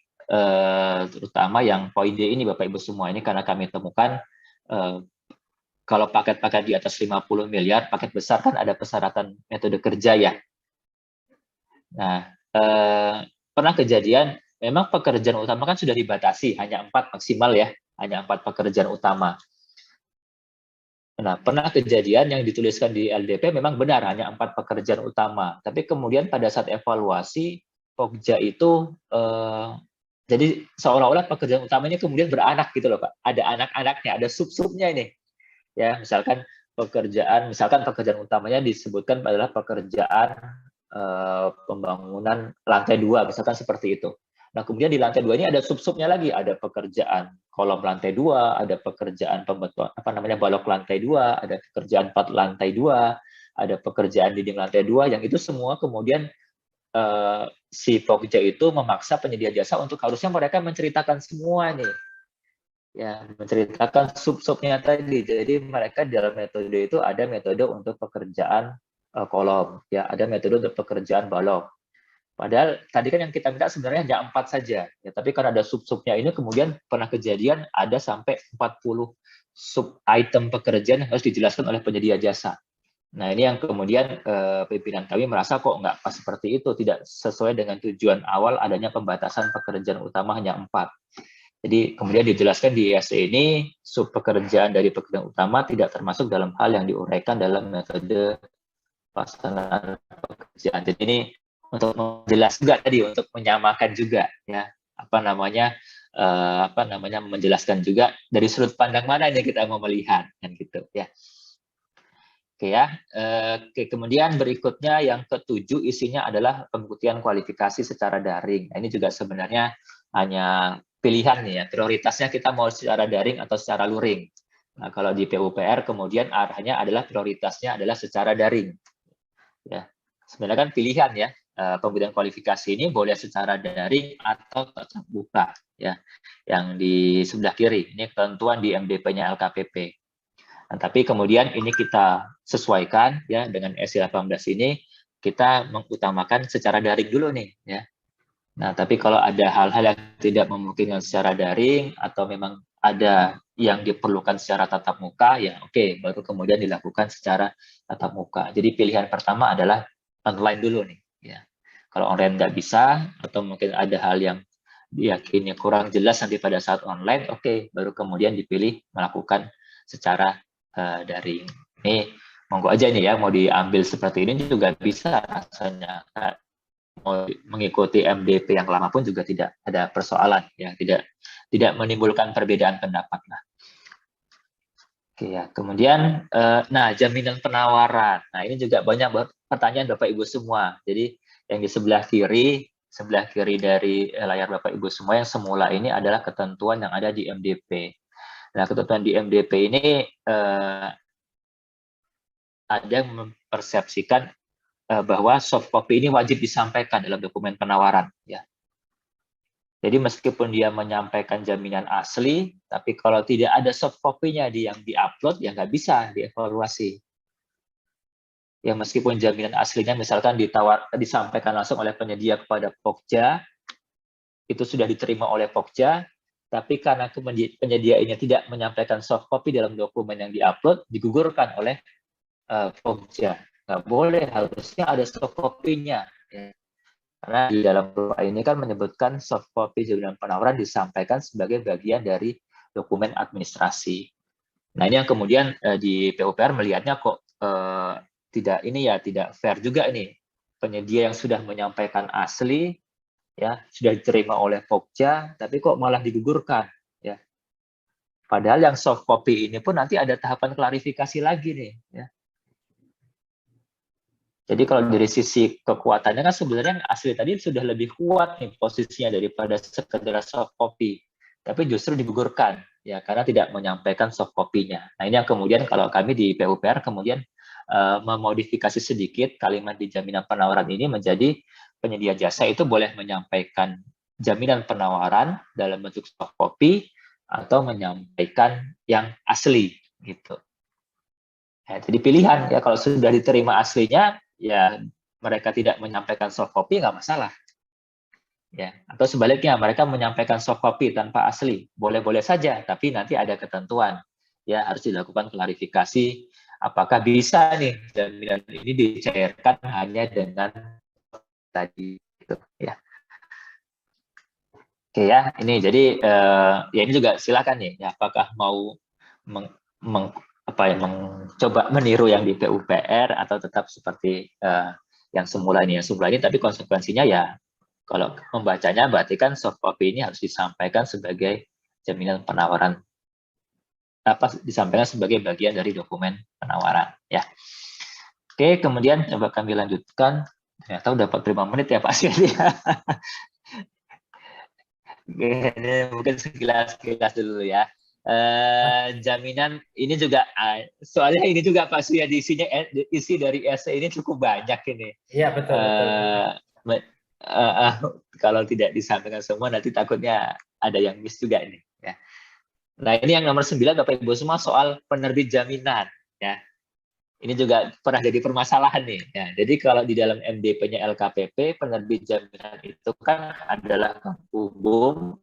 Speaker 2: terutama yang poin D ini, Bapak Ibu semua, ini karena kami temukan kalau paket-paket di atas 50 miliar, paket besar kan ada persyaratan metode kerja, ya. Nah, pernah kejadian memang pekerjaan utama kan sudah dibatasi, hanya 4 maksimal, ya. Hanya 4 pekerjaan utama. Nah, pernah kejadian yang dituliskan di LDP memang benar, hanya 4 pekerjaan utama. Tapi kemudian pada saat evaluasi, Pokja itu Jadi seolah-olah pekerjaan utamanya kemudian beranak gitu loh Pak. Ada anak-anaknya, ada sub-subnya ini. Ya, misalkan pekerjaan utamanya disebutkan adalah pekerjaan pembangunan lantai 2, misalkan seperti itu. Nah, kemudian di lantai 2 ini ada sub-subnya lagi, ada pekerjaan kolom lantai 2, ada pekerjaan balok lantai 2, ada pekerjaan lantai 2, ada pekerjaan dinding lantai 2, yang itu semua kemudian si Pokja itu memaksa penyedia jasa untuk harusnya mereka menceritakan semua nih. Ya, menceritakan sub-subnya tadi. Jadi mereka dalam metode itu ada metode untuk pekerjaan kolom, ya, ada metode untuk pekerjaan balok. Padahal tadi kan yang kita minta sebenarnya hanya 4 saja, ya, tapi karena ada sub-subnya ini kemudian pernah kejadian ada sampai 40 sub item pekerjaan yang harus dijelaskan oleh penyedia jasa. Nah, ini yang kemudian pimpinan kami merasa kok nggak pas seperti itu, tidak sesuai dengan tujuan awal adanya pembatasan pekerjaan utama hanya 4. Jadi kemudian dijelaskan di ISE ini sub pekerjaan dari pekerjaan utama tidak termasuk dalam hal yang diuraikan dalam metode pelaksanaan pekerjaan. Jadi ini untuk menjelaskan juga tadi, untuk menyamakan juga ya menjelaskan juga dari sudut pandang mana ini kita mau melihat kan gitu ya. Oke ya. Oke, kemudian berikutnya yang ke-7 isinya adalah pembuktian kualifikasi secara daring. Nah, ini juga sebenarnya hanya pilihan nih ya, prioritasnya kita mau secara daring atau secara luring. Nah, kalau di PUPR kemudian arahnya adalah prioritasnya adalah secara daring. Ya, sebenarnya kan pilihan ya, pembuktian kualifikasi ini boleh secara daring atau tatap muka ya. Yang di sebelah kiri ini ketentuan di MDP-nya LKPP. Nah, tapi kemudian ini kita sesuaikan ya dengan SI18 ini, kita mengutamakan secara daring dulu nih ya. Nah, tapi kalau ada hal-hal yang tidak memungkinkan secara daring atau memang ada yang diperlukan secara tatap muka, ya oke, baru kemudian dilakukan secara tatap muka. Jadi pilihan pertama adalah online dulu nih. Ya. Kalau online nggak bisa, atau mungkin ada hal yang diyakini kurang jelas nanti pada saat online, oke, baru kemudian dipilih melakukan secara daring. Ini monggo aja nih ya, mau diambil seperti ini juga bisa rasanya. Mau mengikuti MDP yang lama pun juga tidak ada persoalan ya, tidak menimbulkan perbedaan pendapat lah. Oke ya, kemudian nah jaminan penawaran. Nah, ini juga banyak pertanyaan Bapak Ibu semua. Jadi yang di sebelah kiri dari layar Bapak Ibu semua yang semula ini adalah ketentuan yang ada di MDP. Nah, ketentuan di MDP ini ada yang mempersepsikan bahwa soft copy ini wajib disampaikan dalam dokumen penawaran ya. Jadi meskipun dia menyampaikan jaminan asli, tapi kalau tidak ada soft copy-nya yang diupload ya nggak bisa dievaluasi. Ya meskipun jaminan aslinya misalkan disampaikan langsung oleh penyedia kepada Pokja, itu sudah diterima oleh Pokja, tapi karena penyedia ini tidak menyampaikan soft copy dalam dokumen yang diupload, digugurkan oleh Pokja. Nggak boleh, harusnya ada soft copy-nya. Ya. Karena di dalam perwa ini kan menyebutkan soft copy jaminan penawaran disampaikan sebagai bagian dari dokumen administrasi. Nah, ini yang kemudian di PUPR melihatnya kok tidak fair juga ini. Penyedia yang sudah menyampaikan asli, ya sudah diterima oleh Pokja, tapi kok malah digugurkan. Ya. Padahal yang soft copy ini pun nanti ada tahapan klarifikasi lagi nih. Ya. Jadi kalau dari sisi kekuatannya kan sebenarnya asli tadi sudah lebih kuat nih posisinya daripada sekedar soft copy. Tapi justru digugurkan ya karena tidak menyampaikan soft copy-nya. Nah, ini yang kemudian kalau kami di PUPR kemudian memodifikasi sedikit kalimat di jaminan penawaran ini menjadi penyedia jasa itu boleh menyampaikan jaminan penawaran dalam bentuk soft copy atau menyampaikan yang asli gitu. Nah, jadi pilihan ya kalau sudah diterima aslinya ya mereka tidak menyampaikan soft copy nggak masalah ya, atau sebaliknya mereka menyampaikan soft copy tanpa asli boleh-boleh saja, tapi nanti ada ketentuan ya harus dilakukan klarifikasi apakah bisa nih jaminan ini dicairkan hanya dengan tadi gitu ya. Oke ya, ini jadi ya ini juga silakan nih ya, apakah mau mencoba meniru yang di PUPR atau tetap seperti yang semula ini, tapi konsekuensinya ya Kalau membacanya berarti kan soft copy ini harus disampaikan sebagai jaminan penawaran, disampaikan sebagai bagian dari dokumen penawaran ya. Oke, kemudian coba kami lanjutkan. Ternyata udah 45 menit ya Pak Syedi. Mungkin sekilas dulu ya. Jaminan ini juga soalnya ini juga Pak Suyadi isi dari essay ini cukup banyak ini.
Speaker 1: Iya betul.
Speaker 2: Kalau tidak disampaikan semua nanti takutnya ada yang miss juga ini. Ya. Nah ini yang nomor 9 Bapak Ibu semua soal penerbit jaminan. Ya. Ini juga pernah jadi permasalahan nih. Ya, jadi kalau di dalam MDP-nya LKPP penerbit jaminan itu kan adalah bank umum,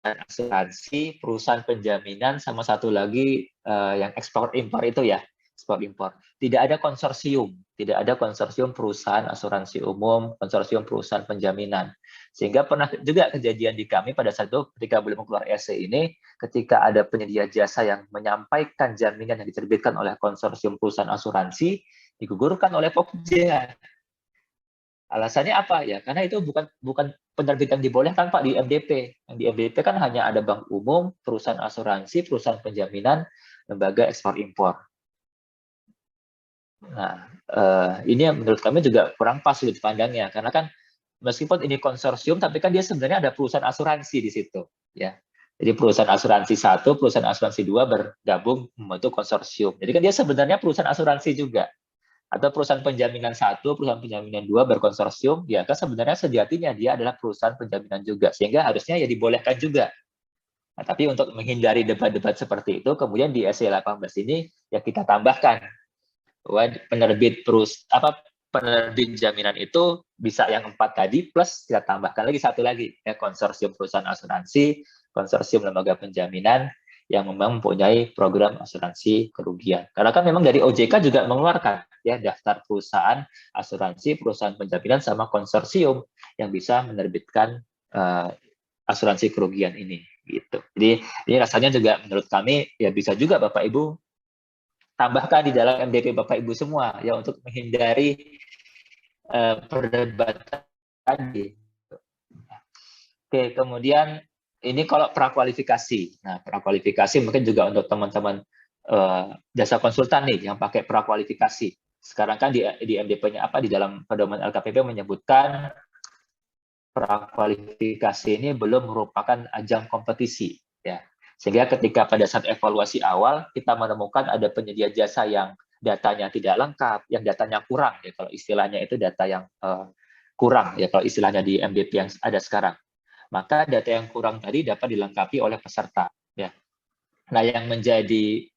Speaker 2: asuransi, perusahaan penjaminan, sama satu lagi yang ekspor impor itu ya, ekspor impor. Tidak ada konsorsium, perusahaan asuransi umum, konsorsium perusahaan penjaminan. Sehingga pernah juga kejadian di kami pada saat itu ketika belum keluar essay ini, ketika ada penyedia jasa yang menyampaikan jaminan yang diterbitkan oleh konsorsium perusahaan asuransi, digugurkan oleh Pokja. Alasannya apa ya? Karena itu bukan penerbit yang dibolehkan Pak di MDP. Yang di MDP kan hanya ada bank umum, perusahaan asuransi, perusahaan penjaminan, lembaga ekspor impor. Nah, ini yang menurut kami juga kurang pas sudut pandangnya, karena kan meskipun ini konsorsium, tapi kan dia sebenarnya ada perusahaan asuransi di situ, ya. Jadi perusahaan asuransi 1, perusahaan asuransi 2 bergabung membentuk konsorsium. Jadi kan dia sebenarnya perusahaan asuransi juga. Atau perusahaan penjaminan 1, perusahaan penjaminan 2 berkonsorsium, ya kan sebenarnya sejatinya dia adalah perusahaan penjaminan juga, sehingga harusnya ya dibolehkan juga. Nah, tapi untuk menghindari debat-debat seperti itu, kemudian di essay 18 ini ya kita tambahkan bahwa penerbit jaminan itu bisa yang 4 tadi, plus kita tambahkan lagi satu lagi, ya konsorsium perusahaan asuransi, konsorsium lembaga penjaminan, yang memang mempunyai program asuransi kerugian. Karena kan memang dari OJK juga mengeluarkan ya daftar perusahaan asuransi, perusahaan penjaminan sama konsorsium yang bisa menerbitkan asuransi kerugian ini gitu. Jadi ini rasanya juga menurut kami ya bisa juga Bapak Ibu tambahkan di dalam MDP Bapak Ibu semua ya untuk menghindari perdebatan tadi. Oke, kemudian ini kalau prakualifikasi. Nah, prakualifikasi mungkin juga untuk teman-teman jasa konsultan nih yang pakai prakualifikasi. Sekarang kan di MDP-nya di dalam pedoman LKPP menyebutkan prakualifikasi ini belum merupakan ajang kompetisi, ya. Sehingga ketika pada saat evaluasi awal kita menemukan ada penyedia jasa yang datanya tidak lengkap, yang datanya kurang, ya kalau istilahnya itu data yang kurang, ya kalau istilahnya di MDP yang ada sekarang. Maka data yang kurang tadi dapat dilengkapi oleh peserta. Ya. Nah, yang menjadi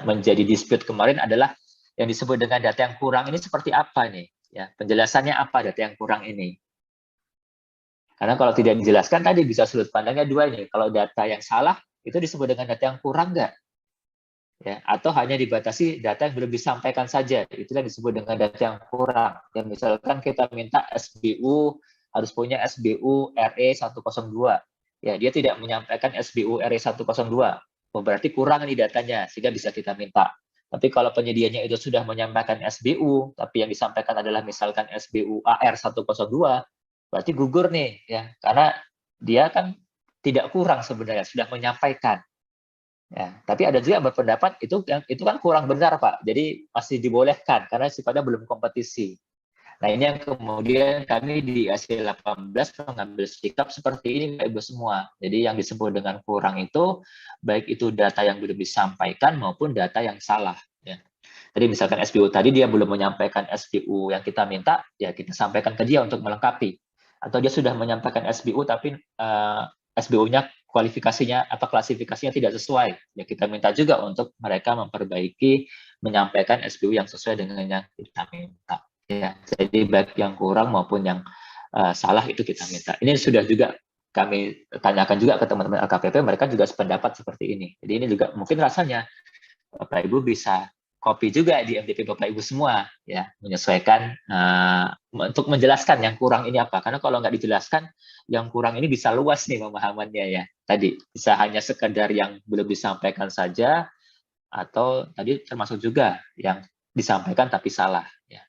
Speaker 2: menjadi dispute kemarin adalah yang disebut dengan data yang kurang ini seperti apa nih? Ya, penjelasannya apa data yang kurang ini? Karena kalau tidak dijelaskan tadi bisa sudut pandangnya dua ini. Kalau data yang salah itu disebut dengan data yang kurang nggak? Ya, atau hanya dibatasi data yang belum disampaikan saja, itulah disebut dengan data yang kurang. Ya, misalkan kita minta SBU harus punya SBU RE 102. Ya, dia tidak menyampaikan SBU RE 102. Berarti kurang nih datanya, sehingga bisa kita minta. Tapi kalau penyedianya itu sudah menyampaikan SBU, tapi yang disampaikan adalah misalkan SBU AR 102, berarti gugur nih, ya, karena dia kan tidak kurang sebenarnya, sudah menyampaikan. Ya, tapi ada juga yang berpendapat itu kan kurang benar Pak, jadi masih dibolehkan karena sifatnya belum kompetisi. Nah ini yang kemudian kami di ASI 18 mengambil sikap seperti ini Pak Ibu semua. Jadi yang disebut dengan kurang itu baik itu data yang belum disampaikan maupun data yang salah. Ya. Jadi misalkan SBU tadi dia belum menyampaikan SBU yang kita minta, ya kita sampaikan ke dia untuk melengkapi. Atau dia sudah menyampaikan SBU tapi SBU-nya kualifikasinya atau klasifikasinya tidak sesuai, ya kita minta juga untuk mereka memperbaiki, menyampaikan SBU yang sesuai dengan yang kita minta. Ya, jadi baik yang kurang maupun yang salah itu kita minta. Ini sudah juga kami tanyakan juga ke teman-teman LKPP, mereka juga sependapat seperti ini. Jadi ini juga mungkin rasanya Bapak Ibu bisa copy juga di MDP Bapak Ibu semua, ya menyesuaikan untuk menjelaskan yang kurang ini apa. Karena kalau nggak dijelaskan, yang kurang ini bisa luas nih pemahamannya ya. Tadi bisa hanya sekedar yang belum disampaikan saja, atau tadi termasuk juga yang disampaikan tapi salah. Ya.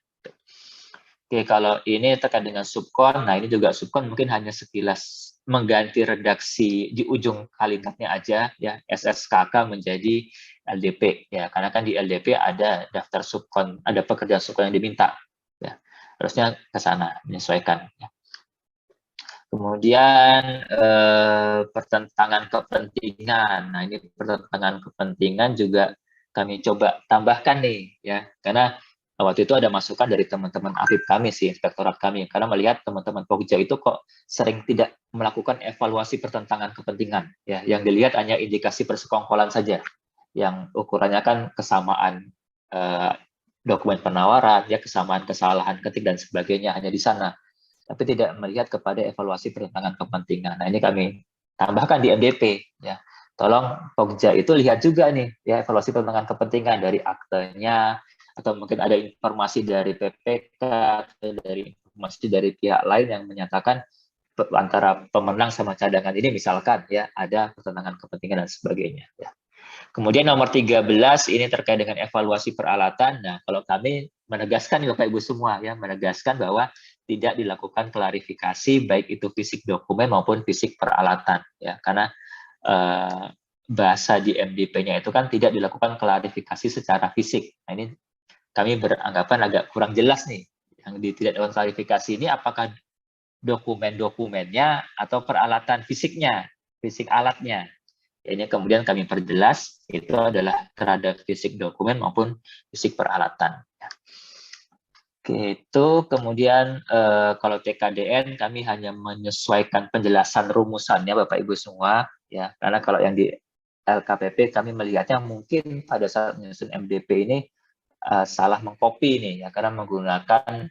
Speaker 2: Oke, kalau ini terkait dengan subkon, nah ini juga subkon mungkin hanya sekilas mengganti redaksi di ujung kalimatnya aja, ya, SSKK menjadi LDP, ya, karena kan di LDP ada daftar subkon, ada pekerjaan subkon yang diminta, ya, harusnya ke sana menyesuaikan. Ya. Kemudian pertentangan kepentingan, nah ini pertentangan kepentingan juga kami coba tambahkan nih, ya, karena waktu itu ada masukan dari teman-teman AFIP kami sih, inspektorat kami, karena melihat teman-teman Pokja itu kok sering tidak melakukan evaluasi pertentangan kepentingan, ya, yang dilihat hanya indikasi persekongkolan saja, yang ukurannya kan kesamaan dokumen penawaran, ya, kesamaan kesalahan ketik dan sebagainya hanya di sana, tapi tidak melihat kepada evaluasi pertentangan kepentingan. Nah ini kami tambahkan di MDP, ya. Tolong Pokja itu lihat juga nih, ya, evaluasi pertentangan kepentingan dari aktenya, atau mungkin ada informasi dari PPK atau dari informasi dari pihak lain yang menyatakan antara pemenang sama cadangan ini misalkan, ya, ada pertentangan kepentingan dan sebagainya, ya. Kemudian nomor 13 ini terkait dengan evaluasi peralatan. Nah, kalau kami menegaskan Bapak Ibu semua, ya, menegaskan bahwa tidak dilakukan klarifikasi baik itu fisik dokumen maupun fisik peralatan, ya, karena bahasa di MDP-nya itu kan tidak dilakukan klarifikasi secara fisik. Nah, ini kami beranggapan agak kurang jelas nih. Yang tidak dilakukan klarifikasi ini apakah dokumen-dokumennya atau peralatan fisiknya, fisik alatnya. Ini kemudian kami perjelas itu adalah terhadap fisik dokumen maupun fisik peralatan. Oke, itu kemudian kalau TKDN kami hanya menyesuaikan penjelasan rumusannya Bapak Ibu semua, ya, karena kalau yang di LKPP kami melihatnya mungkin pada saat menyusun MDP ini salah mengcopy nih, ya, karena menggunakan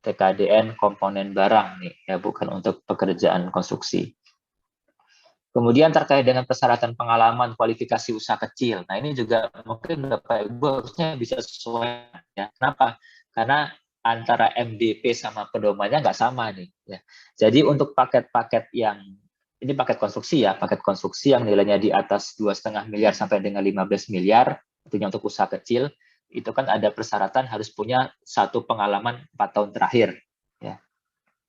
Speaker 2: TKDN komponen barang nih, ya, bukan untuk pekerjaan konstruksi. Kemudian terkait dengan persyaratan pengalaman kualifikasi usaha kecil. Nah, ini juga mungkin Bapak Ibu harusnya bisa sesuai, ya. Kenapa? Karena antara MDP sama pedomannya nggak sama nih, ya. Jadi untuk paket-paket yang ini paket konstruksi, ya, paket konstruksi yang nilainya di atas 2,5 miliar sampai dengan 15 miliar, tentunya untuk usaha kecil, itu kan ada persyaratan harus punya satu pengalaman 4 tahun terakhir, ya.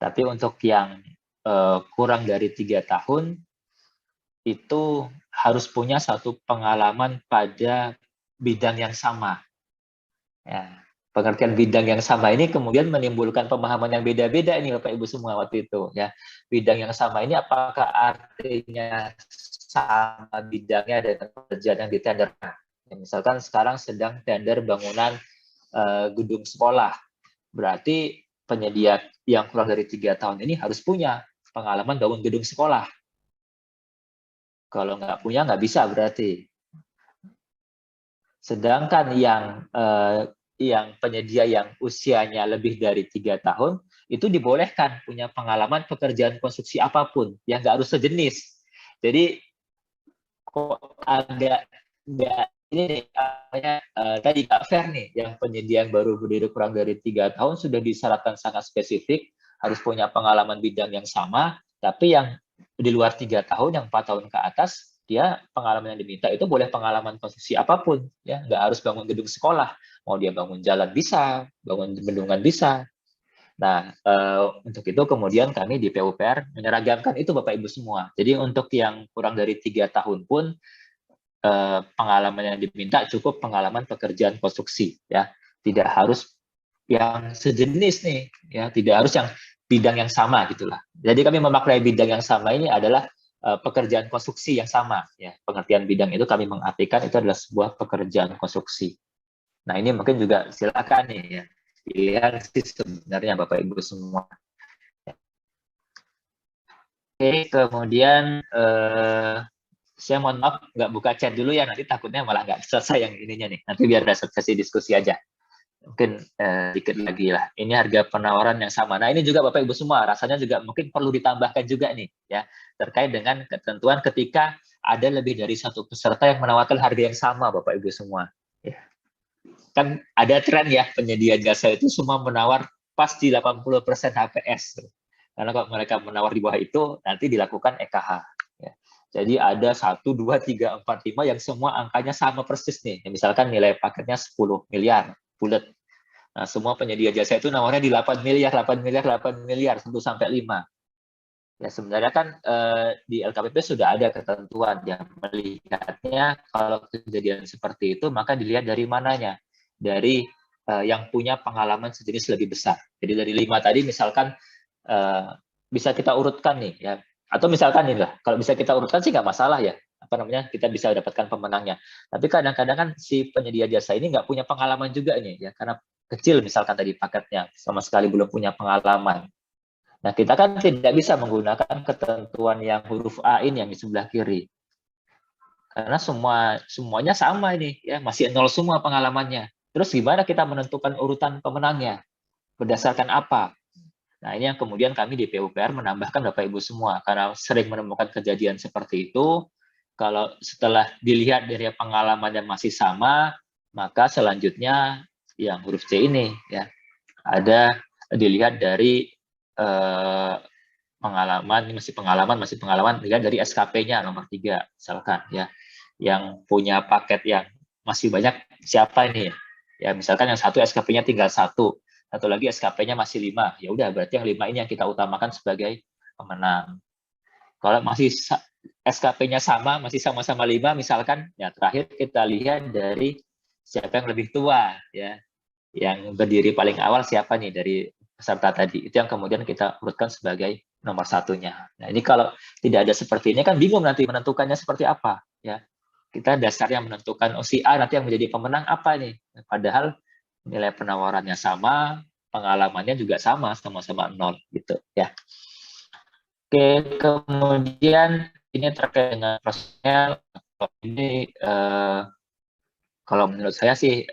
Speaker 2: Tapi untuk yang kurang dari 3 tahun itu harus punya satu pengalaman pada bidang yang sama. Ya, pengertian bidang yang sama ini kemudian menimbulkan pemahaman yang beda-beda ini Bapak Ibu semua waktu itu, ya. Bidang yang sama ini apakah artinya sama bidangnya dengan pekerjaan yang ditenderkan? Ya, misalkan sekarang sedang tender bangunan gedung sekolah, berarti penyedia yang kurang dari 3 tahun ini harus punya pengalaman bangun gedung sekolah. Kalau nggak punya, nggak bisa berarti. Sedangkan yang penyedia yang usianya lebih dari 3 tahun, itu dibolehkan punya pengalaman pekerjaan konstruksi apapun, yang nggak harus sejenis. Jadi, kok agak nggak ini nih, tadi nggak fair nih, yang penyedia yang baru berdiri kurang dari 3 tahun sudah disyaratkan sangat spesifik, harus punya pengalaman bidang yang sama, tapi yang di luar 3 tahun, yang 4 tahun ke atas, dia pengalaman yang diminta itu boleh pengalaman konstruksi apapun, ya, nggak harus bangun gedung sekolah, mau dia bangun jalan bisa, bangun bendungan bisa. Nah, untuk itu kemudian kami di PUPR menyeragamkan itu Bapak Ibu semua. Jadi untuk yang kurang dari 3 tahun pun pengalaman yang diminta cukup pengalaman pekerjaan konstruksi, ya, tidak harus yang sejenis nih, ya, tidak harus yang bidang yang sama gitulah. Jadi kami memaknai bidang yang sama ini adalah pekerjaan konstruksi yang sama, ya. Pengertian bidang itu kami mengartikan itu adalah sebuah pekerjaan konstruksi. Nah, ini mungkin juga silakan nih, ya, pilihan sih sebenarnya Bapak Ibu semua. Oke, kemudian saya mohon maaf nggak buka chat dulu ya, nanti takutnya malah nggak selesai yang ininya nih. Nanti biar ada sesi diskusi aja. Mungkin dikit lagi lah. Ini harga penawaran yang sama. Nah, ini juga Bapak Ibu semua, rasanya juga mungkin perlu ditambahkan juga nih, ya, terkait dengan ketentuan ketika ada lebih dari satu peserta yang menawarkan harga yang sama, Bapak Ibu semua. Ya. Kan ada tren ya, penyedia jasa itu semua menawar pas di 80% HPS. Karena kalau mereka menawar di bawah itu, nanti dilakukan EKH. Ya. Jadi ada 1, 2, 3, 4, 5 yang semua angkanya sama persis nih. Misalkan nilai paketnya 10 miliar, bulat. Nah, semua penyedia jasa itu nomornya di 8 miliar, 8 miliar, 8 miliar, 1 sampai 5. Ya sebenarnya kan di LKPP sudah ada ketentuan yang melihatnya kalau kejadian seperti itu maka dilihat dari mananya, dari yang punya pengalaman sejenis lebih besar. Jadi dari 5 tadi misalkan bisa kita urutkan nih ya, atau misalkan nih lah, kalau bisa kita urutkan sih nggak masalah ya, apa namanya kita bisa dapatkan pemenangnya. Tapi kadang-kadang kan si penyedia jasa ini nggak punya pengalaman juga nih ya, karena kecil misalkan tadi paketnya sama sekali belum punya pengalaman. Nah, kita kan tidak bisa menggunakan ketentuan yang huruf A ini yang di sebelah kiri. Karena semuanya sama ini, ya masih nol semua pengalamannya. Terus gimana kita menentukan urutan pemenangnya? Berdasarkan apa? Nah, ini yang kemudian kami di PUPR menambahkan Bapak Ibu semua. Karena sering menemukan kejadian seperti itu, kalau setelah dilihat dari pengalaman yang masih sama, maka selanjutnya yang huruf C ini, ya ada dilihat dari pengalaman, ini masih pengalaman, lihat dari SKP-nya nomor 3, misalkan ya, yang punya paket yang masih banyak siapa ini ya, misalkan yang satu SKP-nya tinggal satu lagi SKP-nya masih 5, ya udah berarti yang 5 ini yang kita utamakan sebagai pemenang. Kalau masih SKP-nya sama, masih sama-sama 5 misalkan, ya terakhir kita lihat dari siapa yang lebih tua ya, yang berdiri paling awal siapa nih dari peserta tadi, itu yang kemudian kita urutkan sebagai nomor satunya. Nah ini kalau tidak ada seperti ini kan bingung nanti menentukannya seperti apa ya. Kita dasarnya menentukan si A nanti yang menjadi pemenang apa nih, padahal nilai penawarannya sama, pengalamannya juga sama-sama 0 gitu ya. Oke, kemudian ini terkait dengan prosesnya, ini kalau menurut saya sih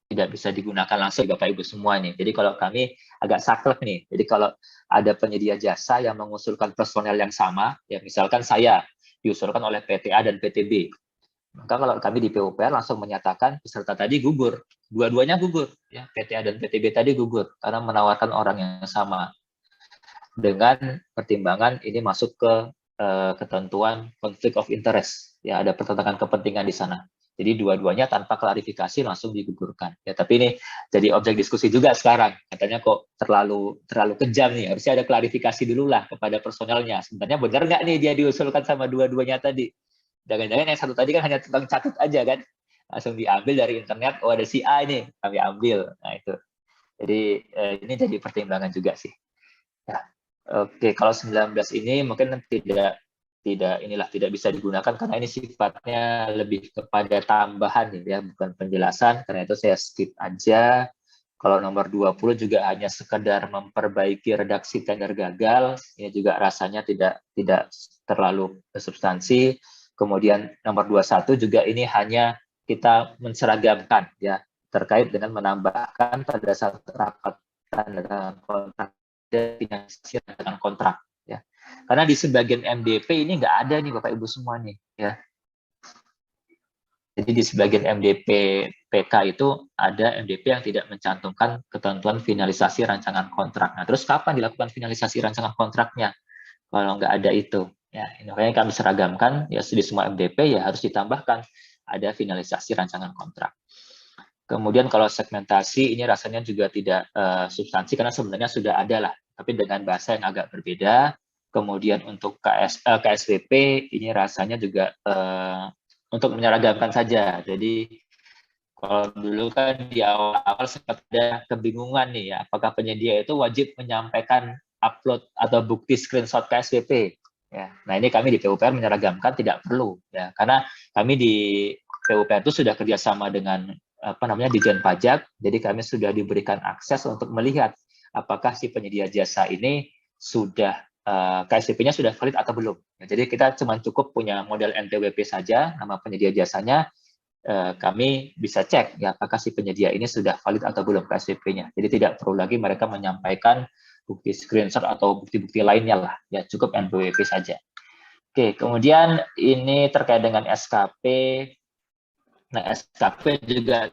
Speaker 2: tidak bisa digunakan langsung Bapak Ibu semua nih. Jadi kalau kami agak saklek nih. Jadi kalau ada penyedia jasa yang mengusulkan personel yang sama, ya misalkan saya diusulkan oleh PTA dan PTB, maka kalau kami di PUPR langsung menyatakan peserta tadi gugur, dua-duanya gugur, ya PTA dan PTB tadi gugur karena menawarkan orang yang sama. Dengan pertimbangan ini masuk ke ketentuan conflict of interest, ya ada pertentangan kepentingan di sana. Jadi dua-duanya tanpa klarifikasi langsung digugurkan. Ya, tapi ini jadi objek diskusi juga sekarang. Katanya kok terlalu kejam nih. Harusnya ada klarifikasi dulu lah kepada personelnya. Sebenarnya benar nggak nih dia diusulkan sama dua-duanya tadi? Jangan-jangan yang satu tadi kan hanya tentang catut aja kan? Langsung diambil dari internet. Oh ada si A ini, kami ambil. Nah itu. Jadi ini jadi pertimbangan juga sih. Ya. Oke, kalau 19 ini mungkin tidak bisa digunakan karena ini sifatnya lebih kepada tambahan ya, bukan penjelasan, karena itu saya skip aja. Kalau nomor 20 juga hanya sekedar memperbaiki redaksi tender gagal, ini juga rasanya tidak terlalu substansi. Kemudian nomor 21 juga ini hanya kita menseragamkan ya, terkait dengan menambahkan pada saat rapat tanda kontrak finansiasi dengan kontrak ya. Karena di sebagian MDP ini nggak ada nih Bapak Ibu semua nih ya. Jadi di sebagian MDP PK itu ada MDP yang tidak mencantumkan ketentuan finalisasi rancangan kontrak. Nah, terus kapan dilakukan finalisasi rancangan kontraknya? Kalau nggak ada itu, ya makanya kami seragamkan ya di semua MDP ya harus ditambahkan ada finalisasi rancangan kontrak. Kemudian kalau segmentasi ini rasanya juga tidak substansi karena sebenarnya sudah ada lah, tapi dengan bahasa yang agak berbeda. Kemudian untuk KSWP ini rasanya juga untuk menyeragamkan saja. Jadi kalau dulu kan di awal-awal sempat ada kebingungan nih ya, apakah penyedia itu wajib menyampaikan upload atau bukti screenshot KSWP. Ya, nah ini kami di PUPR menyeragamkan tidak perlu ya, karena kami di PUPR itu sudah kerjasama dengan Dijen Pajak, jadi kami sudah diberikan akses untuk melihat apakah si penyedia jasa ini sudah KSWP-nya sudah valid atau belum. Ya, jadi kita cuma cukup punya model NPWP saja, nama penyedia jasanya, kami bisa cek ya apakah si penyedia ini sudah valid atau belum KSWP-nya. Jadi tidak perlu lagi mereka menyampaikan bukti screenshot atau bukti-bukti lainnya lah, ya cukup NPWP saja. Oke, kemudian ini terkait dengan SKP. Nah, SKP juga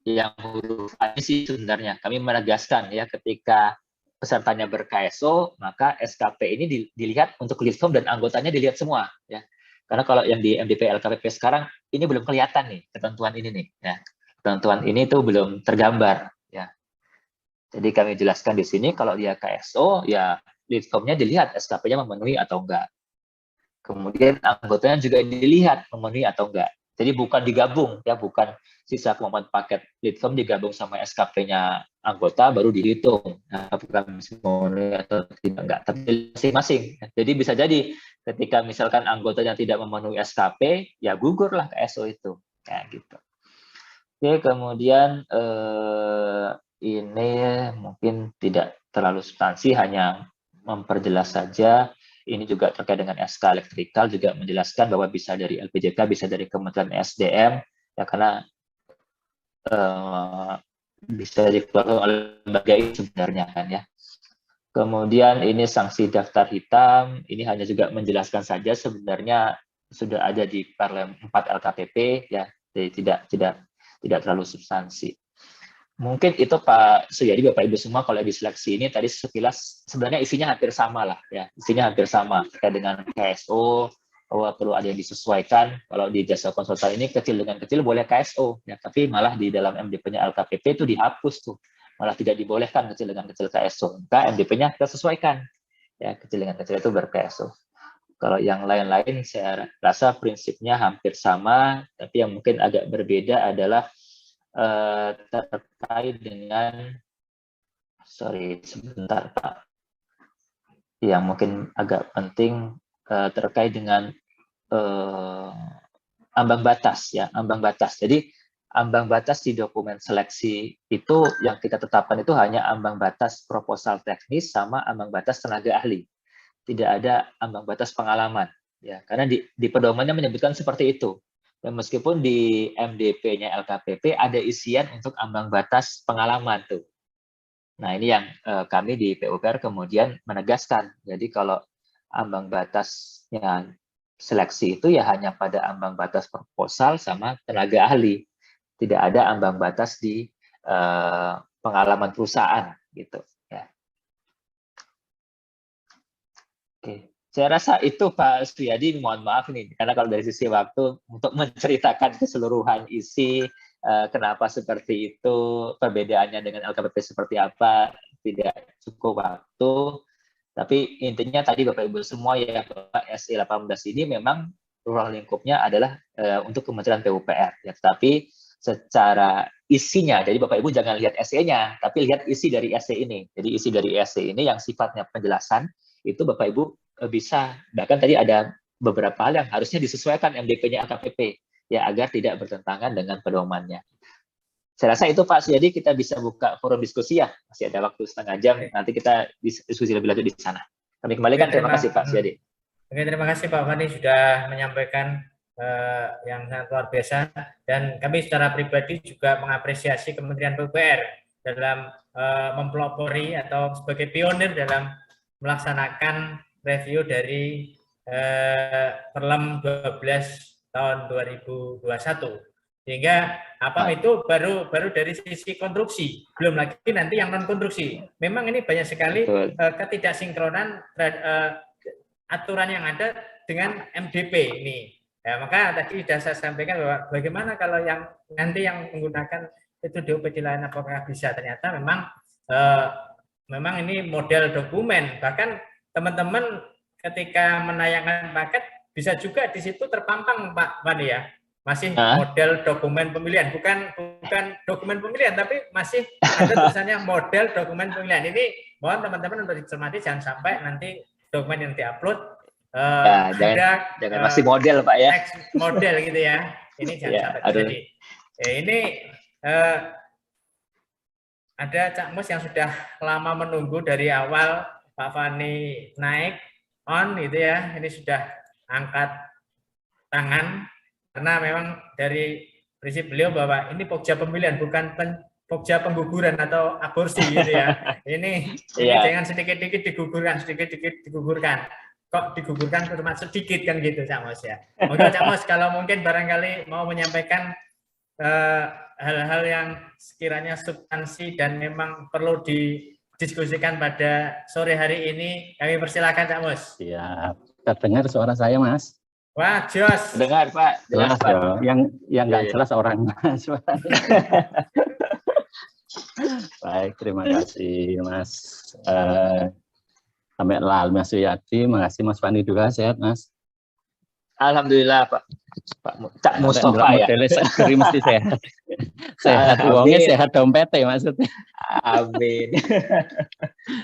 Speaker 2: yang huruf A ini sih sebenarnya kami menegaskan ya ketika pesertanya ber-KSO, maka SKP ini dilihat untuk lead form dan anggotanya dilihat semua ya. Karena kalau yang di MDP LKPP sekarang ini belum kelihatan nih ketentuan ini nih ya. Ketentuan ini tuh belum tergambar ya. Jadi kami jelaskan di sini kalau dia KSO, ya lead form-nya dilihat SKP-nya memenuhi atau enggak. Kemudian anggotanya juga dilihat memenuhi atau enggak. Jadi bukan digabung, ya bukan sisa kemampuan paket lead form digabung sama SKP-nya anggota baru dihitung. Nah, bukan memenuhi atau tidak enggak, tapi masing-masing. Jadi bisa jadi ketika misalkan anggotanya tidak memenuhi SKP, ya gugurlah KSO itu. Ya gitu. Oke, kemudian ini mungkin tidak terlalu substansi, hanya memperjelas saja. Ini juga terkait dengan SK elektrikal, juga menjelaskan bahwa bisa dari LPJK, bisa dari Kementerian SDM, ya karena bisa dikeluarkan oleh lembaga ini sebenarnya kan ya. Kemudian ini sanksi daftar hitam, ini hanya juga menjelaskan saja, sebenarnya sudah ada di Perlem 4 LKPP, ya, jadi tidak terlalu substansi. Mungkin itu Pak Suyadi, Bapak Ibu semua, kalau di seleksi ini tadi sekilas sebenarnya isinya hampir sama lah ya, isinya hampir sama terkait dengan KSO, bahwa perlu ada yang disesuaikan. Kalau di jasa konsultan ini kecil dengan kecil boleh KSO ya, tapi malah di dalam MDP-nya LKPP itu dihapus tuh, malah tidak dibolehkan kecil dengan kecil KSO. Maka MDP-nya kita sesuaikan ya, kecil dengan kecil itu ber-KSO. Kalau yang lain-lain saya rasa prinsipnya hampir sama, tapi yang mungkin agak berbeda adalah terkait dengan, sebentar Pak, yang mungkin agak penting terkait dengan ambang batas ya, ambang batas. Jadi ambang batas di dokumen seleksi itu yang kita tetapkan itu hanya ambang batas proposal teknis sama ambang batas tenaga ahli. Tidak ada ambang batas pengalaman ya, karena di pedomannya menyebutkan seperti itu. Dan meskipun di MDP-nya LKPP ada isian untuk ambang batas pengalaman tuh. Nah ini yang kami di PUPR kemudian menegaskan. Jadi kalau ambang batasnya seleksi itu ya hanya pada ambang batas proposal sama tenaga ahli. Tidak ada ambang batas di pengalaman perusahaan gitu. Ya. Oke. Saya rasa itu Pak Suyadi, mohon maaf nih, karena kalau dari sisi waktu untuk menceritakan keseluruhan isi, kenapa seperti itu, perbedaannya dengan LKPP seperti apa, tidak cukup waktu. Tapi intinya tadi Bapak Ibu semua ya, Bapak SE 18 ini memang ruang lingkupnya adalah untuk Kementerian PUPR. Ya, tapi secara isinya, jadi Bapak Ibu jangan lihat SE-nya, tapi lihat isi dari SE ini. Jadi isi dari SE ini yang sifatnya penjelasan, itu Bapak Ibu bisa, bahkan tadi ada beberapa hal yang harusnya disesuaikan MDP-nya LKPP ya, agar tidak bertentangan dengan pedomannya. Saya rasa itu Pak Suyadi, kita bisa buka forum diskusi ya, masih ada waktu setengah jam, nanti kita diskusi lebih lanjut di sana. Kami kembalikan. Terima kasih Pak Suyadi.
Speaker 1: Oke, terima kasih Pak Fani sudah menyampaikan yang sangat luar biasa, dan kami secara pribadi juga mengapresiasi Kementerian PUPR dalam mempelopori atau sebagai pionir dalam melaksanakan review dari Perlem 12 tahun 2021. Sehingga itu baru dari sisi konstruksi, belum lagi nanti yang non konstruksi. Memang ini banyak sekali ketidaksinkronan aturan yang ada dengan MDP ini. Ya, maka tadi sudah saya sampaikan bahwa bagaimana kalau yang nanti yang menggunakan itu DOPD lain, apakah bisa? Ternyata memang ini model dokumen. Bahkan teman-teman ketika menayangkan paket bisa juga di situ terpampang Pak Fani ya, masih model dokumen pemilihan, bukan dokumen pemilihan, tapi masih ada tulisannya model dokumen pemilihan. Ini mohon teman-teman untuk dicermati, jangan sampai nanti dokumen yang diupload
Speaker 2: jangan masih model Pak ya,
Speaker 1: model gitu ya. Ini jangan sampai terjadi. Ini ada Cak Mus yang sudah lama menunggu dari awal Pak Fani naik on gitu ya, ini sudah angkat tangan karena memang dari prinsip beliau bahwa ini pokja pemilihan, bukan pokja pengguguran atau aborsi gitu ya. Ini jangan sedikit-sedikit digugurkan. Kok digugurkan cuma sedikit kan gitu Cak Mus ya. Monggo Cak Mus, kalau mungkin barangkali mau menyampaikan hal-hal yang sekiranya substansi dan memang perlu didiskusikan pada sore hari ini, kami persilakan Cak Mus.
Speaker 3: Siap. Terdengar suara saya Mas?
Speaker 1: Wah, jos.
Speaker 2: Dengar Pak, jelas Pak.
Speaker 3: Yang nggak jelas orang suaranya. Baik, terima kasih Mas. Sampai lalu Mas Suyadi, makasih Mas Fani juga, sehat Mas.
Speaker 2: Alhamdulillah Pak Cak Mustafa ya.
Speaker 3: Modelnya segeri mesti sehat. Sehat uangnya, sehat dompetnya maksudnya.
Speaker 2: Amin.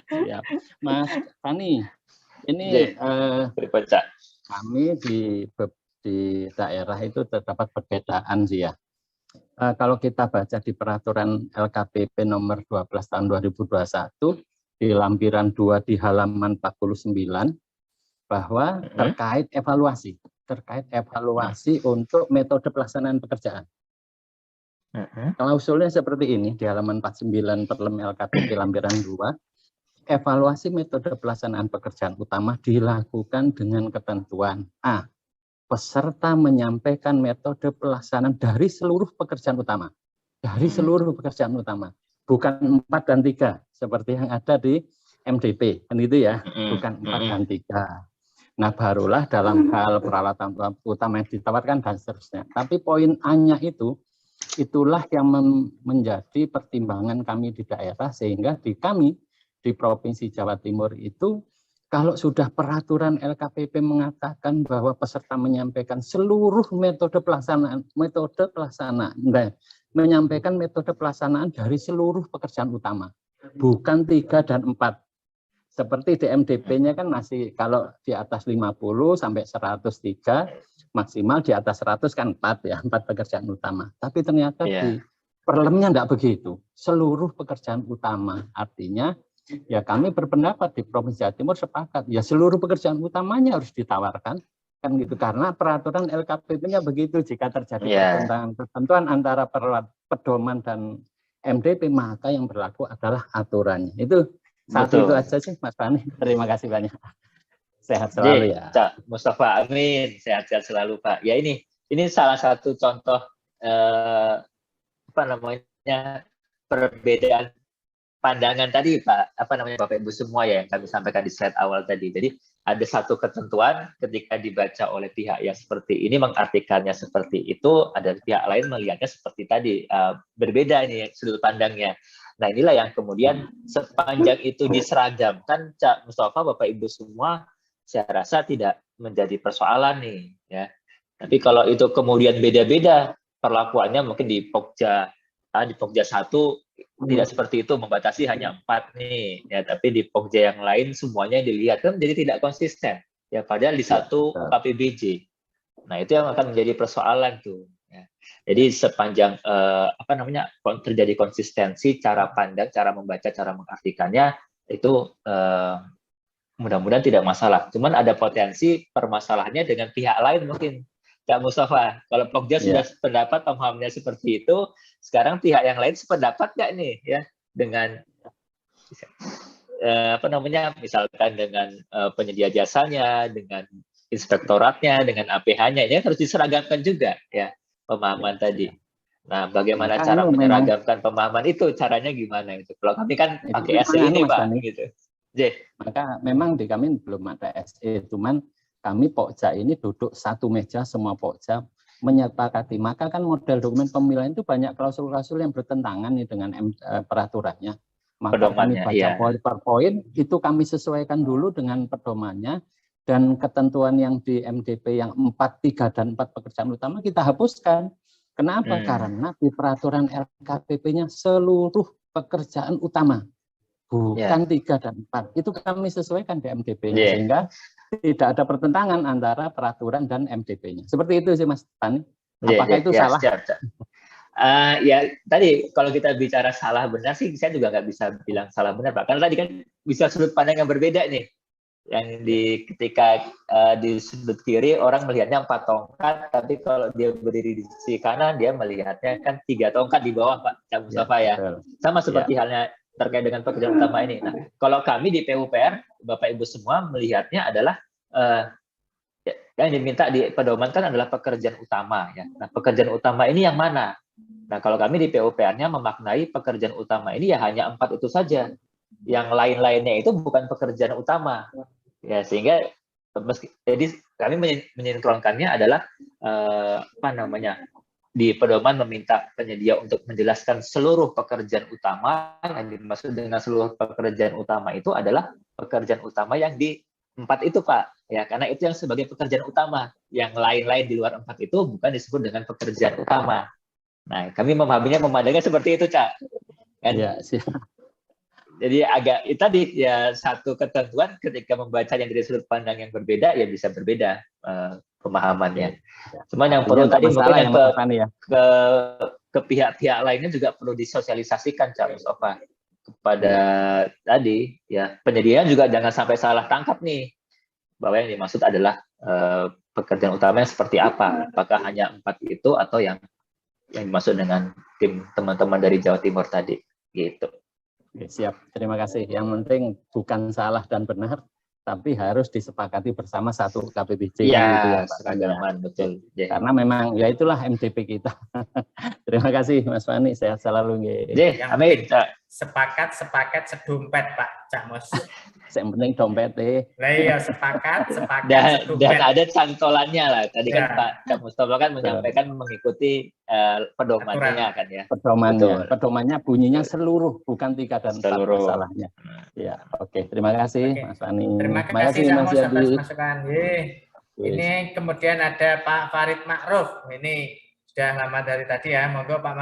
Speaker 3: Siap. Mas Fani, ini kami di daerah itu terdapat perbedaan sih ya. Kalau kita baca di peraturan LKPP nomor 12 tahun 2021 di lampiran 2 di halaman 49 bahwa terkait evaluasi untuk metode pelaksanaan pekerjaan. Klausulnya seperti ini di halaman 49 Perlem LKPP lampiran 2, evaluasi metode pelaksanaan pekerjaan utama dilakukan dengan ketentuan A. Peserta menyampaikan metode pelaksanaan dari seluruh pekerjaan utama. Dari seluruh pekerjaan utama. Bukan 4 dan 3 seperti yang ada di MDP. Kan itu ya, bukan 4 dan 3. Nah, barulah dalam hal peralatan utama yang ditawarkan dan seterusnya. Tapi poin A-nya itulah yang menjadi pertimbangan kami di daerah, sehingga kami di Provinsi Jawa Timur itu kalau sudah peraturan LKPP mengatakan bahwa peserta menyampaikan seluruh metode pelaksanaan, menyampaikan metode pelaksanaan dari seluruh pekerjaan utama, bukan 3 dan 4. Seperti di MDP-nya kan masih kalau di atas 50 sampai 103, maksimal di atas 100 kan 4 ya, 4 pekerjaan utama. Tapi ternyata di Perlemnya enggak begitu, seluruh pekerjaan utama. Artinya ya kami berpendapat di Provinsi Jawa Timur sepakat ya seluruh pekerjaan utamanya harus ditawarkan kan gitu, karena peraturan LKPP-nya begitu. Jika terjadi pertentangan antara pedoman dan MDP, maka yang berlaku adalah aturannya. Itu satu itu aja sih Mas Fani. Terima kasih banyak. Sehat selalu ya.
Speaker 2: Cak Mustafa, amin. Sehat-sehat selalu Pak. Ya ini salah satu contoh perbedaan pandangan tadi Pak, Bapak Ibu semua ya yang kami sampaikan di slide awal tadi. Jadi ada satu ketentuan ketika dibaca oleh pihak yang seperti ini mengartikannya seperti itu, ada pihak lain melihatnya seperti tadi, berbeda ini sudut pandangnya. Nah inilah yang kemudian sepanjang itu diseragamkan, Cak Mustafa, Bapak Ibu semua, saya rasa tidak menjadi persoalan nih ya. Tapi kalau itu kemudian beda-beda perlakuannya, mungkin di Pokja 1 tidak seperti itu, membatasi hanya 4 nih ya, tapi di Pokja yang lain semuanya dilihat, kan jadi tidak konsisten ya, padahal di satu KPBJ. Nah itu yang akan menjadi persoalan tuh ya. Jadi sepanjang terjadi konsistensi cara pandang, cara membaca, cara mengartikannya itu mudah-mudahan tidak masalah. Cuman ada potensi permasalahannya dengan pihak lain mungkin. Kak Mustafa, kalau Pokja sudah sependapat, pemahamannya seperti itu, sekarang pihak yang lain sependapat nggak nih ya dengan misalkan dengan penyedia jasanya, dengan inspektoratnya, dengan APH-nya, ini harus diseragamkan juga ya pemahaman tadi. Nah, bagaimana cara menyeragamkan pemahaman itu? Caranya gimana itu? Kalau kami kan pakai SE ini Pak, gitu.
Speaker 3: Maka memang di kami belum ada SE, cuman kami Pokja ini duduk satu meja, semua Pokja menyepakati. Maka kan model dokumen pemilihan itu banyak klausul-klausul yang bertentangan nih dengan peraturannya. Maka kami baca poin per poin, itu kami sesuaikan dulu dengan pedomannya, dan ketentuan yang di MDP yang 4, 3, dan 4 pekerjaan utama kita hapuskan. Kenapa? Karena di peraturan LKPP-nya seluruh pekerjaan utama, bukan 3 dan 4. Itu kami sesuaikan di MDP-nya, sehingga tidak ada pertentangan antara peraturan dan MDP-nya. Seperti itu sih Mas Tani. Apakah itu salah?
Speaker 2: Ya tadi kalau kita bicara salah benar sih, saya juga nggak bisa bilang salah benar Pak. Karena tadi kan bisa sudut pandang yang berbeda nih. Yang ketika di sudut kiri orang melihatnya 4 tongkat, tapi kalau dia berdiri di sisi kanan dia melihatnya kan 3 tongkat di bawah Pak Cak Mustafa ya. Sama seperti halnya terkait dengan pekerjaan utama ini. Nah, kalau kami di PUPR, Bapak Ibu semua melihatnya adalah yang diminta di pedoman kan adalah pekerjaan utama ya. Nah, pekerjaan utama ini yang mana? Nah, kalau kami di PUPR-nya memaknai pekerjaan utama ini ya hanya 4 itu saja. Yang lain-lainnya itu bukan pekerjaan utama. Ya, sehingga jadi kami menyinkronkannya adalah di pedoman meminta penyedia untuk menjelaskan seluruh pekerjaan utama. Yang dimaksud dengan seluruh pekerjaan utama itu adalah pekerjaan utama yang di 4 itu, Pak. Ya, karena itu yang sebagai pekerjaan utama. Yang lain-lain di luar 4 itu bukan disebut dengan pekerjaan utama. Nah, kami memandangnya seperti itu, Cak. Kan?
Speaker 3: Ya, siap.
Speaker 2: Jadi agak itu tadi ya, satu ketentuan ketika membacanya dari sudut pandang yang berbeda ya bisa berbeda pemahamannya. Cuman yang perlu tadi mungkin yang ke pihak-pihak lainnya juga perlu disosialisasikan, Cak Mustafa, kepada tadi ya, penyediaan juga jangan sampai salah tangkap nih bahwa yang dimaksud adalah pekerjaan utamanya seperti apa, apakah hanya 4 itu atau yang dimaksud dengan tim teman-teman dari Jawa Timur tadi gitu.
Speaker 3: Oke, siap, terima kasih. Yang penting bukan salah dan benar, tapi harus disepakati bersama satu KPBC.
Speaker 2: Ya,
Speaker 3: gitu ya, Pak.
Speaker 2: seragaman, betul. Yeah.
Speaker 3: Karena memang ya itulah MTP kita. Terima kasih Mas Fani, sehat selalu.
Speaker 2: Amin.
Speaker 1: Sepakat sedompet Pak Cak Mus.
Speaker 3: Yang penting dompet
Speaker 1: Nah, iya, sepakat
Speaker 2: dan ada cantolannya lah. Tadi kan Pak Cak Mustafa kan menyampaikan mengikuti pedomannya kan ya.
Speaker 3: Pedomannya bunyinya seluruh, bukan 3 dan 4 masalahnya. Ya, oke. Terima kasih Mas Fani.
Speaker 1: Terima kasih Mas atas masukan. Ini kemudian ada Pak Farid Ma'ruf. Ini sudah lama dari tadi ya. Monggo Pak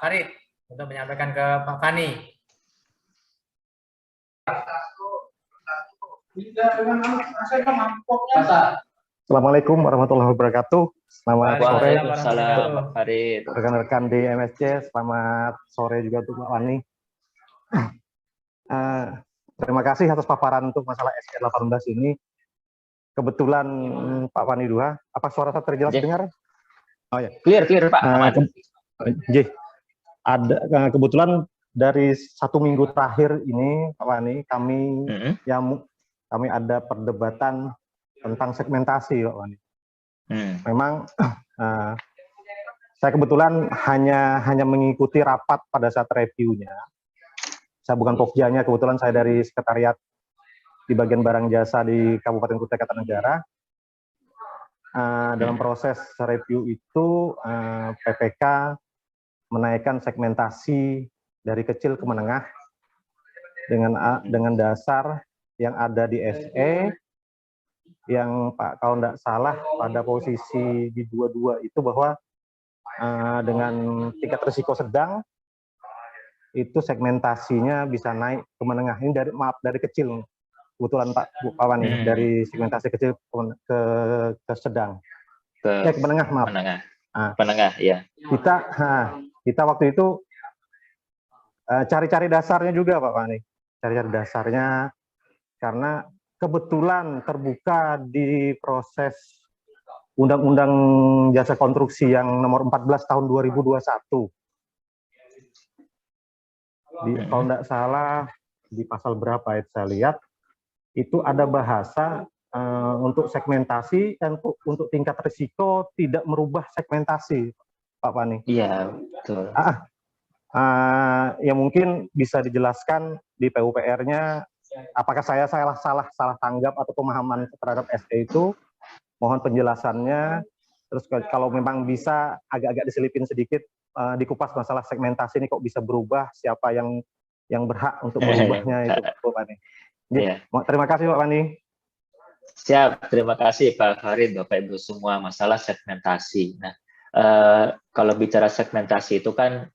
Speaker 1: Farid untuk menyampaikan ke Pak Fani.
Speaker 4: Assalamualaikum warahmatullahi wabarakatuh. Selamat sore
Speaker 2: Pak Farid,
Speaker 4: rekan-rekan di MSC. Selamat sore juga untuk Pak Fani. Terima kasih atas paparan untuk masalah SK 18 ini. Kebetulan Pak Fani Duha, apa suara saya terjelas dengar? Oh ya,
Speaker 2: clear Pak.
Speaker 4: Ada kebetulan dari 1 minggu terakhir ini Pak Fani, kami ada perdebatan tentang segmentasi Pak Fani. Memang saya kebetulan hanya mengikuti rapat pada saat reviewnya. Saya bukan pokjanya, kebetulan saya dari sekretariat di bagian barang jasa di Kabupaten Kutai Kartanegara. Dalam proses review itu PPK menaikkan segmentasi dari kecil ke menengah dengan dasar yang ada di SE, yang Pak kalau tidak salah pada posisi di 22 itu bahwa dengan tingkat risiko sedang itu segmentasinya bisa naik ke menengah. Ini dari kecil kebetulan Pak Wani, dari segmentasi kecil ke sedang, ke menengah, maaf.
Speaker 2: Menengah, ya.
Speaker 4: Kita waktu itu cari-cari dasarnya juga Pak Wani, cari-cari dasarnya karena kebetulan terbuka di proses Undang-Undang Jasa Konstruksi yang nomor 14 tahun 2021. Kalau tidak salah di pasal berapa itu saya lihat, itu ada bahasa untuk segmentasi dan untuk tingkat risiko tidak merubah segmentasi, Pak Fani.
Speaker 2: Iya, betul.
Speaker 4: Ya mungkin bisa dijelaskan di PUPR-nya, apakah saya salah tanggap atau pemahaman terhadap SE itu, mohon penjelasannya. Terus kalau memang bisa agak-agak diselipin sedikit, dikupas masalah segmentasi ini kok bisa berubah, siapa yang berhak untuk merubahnya itu, Pak Fani. Terima kasih Pak Fani.
Speaker 2: Siap, terima kasih Pak Farid, Bapak Ibu semua. Masalah segmentasi. Nah, kalau bicara segmentasi itu kan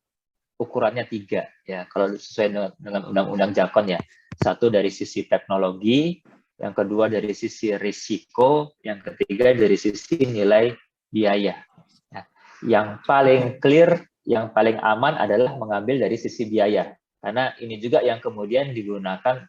Speaker 2: ukurannya 3 ya. Kalau sesuai dengan Undang-Undang Jakon ya. 1 dari sisi teknologi, yang kedua dari sisi risiko, yang ketiga dari sisi nilai biaya. Nah, yang paling clear, yang paling aman adalah mengambil dari sisi biaya. Karena ini juga yang kemudian digunakan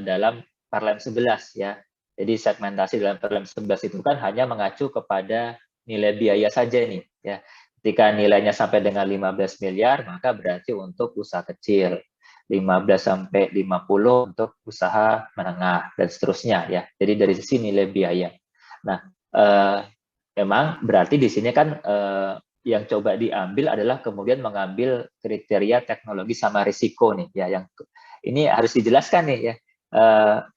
Speaker 2: dalam Perlem 11 ya. Jadi segmentasi dalam Perlem 11 itu kan hanya mengacu kepada nilai biaya saja nih ya. Ketika nilainya sampai dengan 15 miliar, maka berarti untuk usaha kecil. 15 sampai 50 untuk usaha menengah dan seterusnya ya. Jadi dari sisi nilai biaya. Nah, memang berarti di sini kan yang coba diambil adalah kemudian mengambil kriteria teknologi sama risiko nih ya. Yang ini harus dijelaskan nih ya.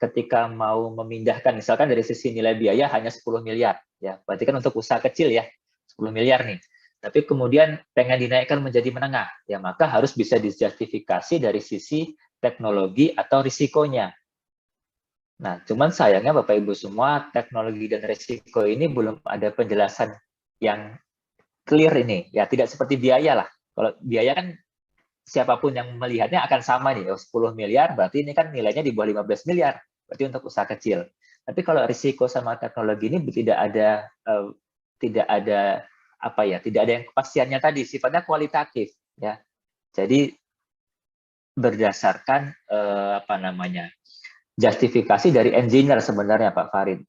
Speaker 2: Ketika mau memindahkan misalkan dari sisi nilai biaya hanya 10 miliar ya, berarti kan untuk usaha kecil ya 10 miliar nih. tapi kemudian pengen dinaikkan menjadi menengah, ya maka harus bisa dijustifikasi dari sisi teknologi atau risikonya. Nah, cuman sayangnya Bapak Ibu semua, teknologi dan risiko ini belum ada penjelasan yang clear ini. Ya, tidak seperti biaya lah. Kalau biaya kan siapapun yang melihatnya akan sama nih, 10 miliar berarti ini kan nilainya di bawah 15 miliar, berarti untuk usaha kecil. Tapi kalau risiko sama teknologi ini tidak ada apa ya, tidak ada yang kepastiannya tadi, sifatnya kualitatif ya. Jadi berdasarkan apa namanya, justifikasi dari engineer sebenarnya Pak Farid.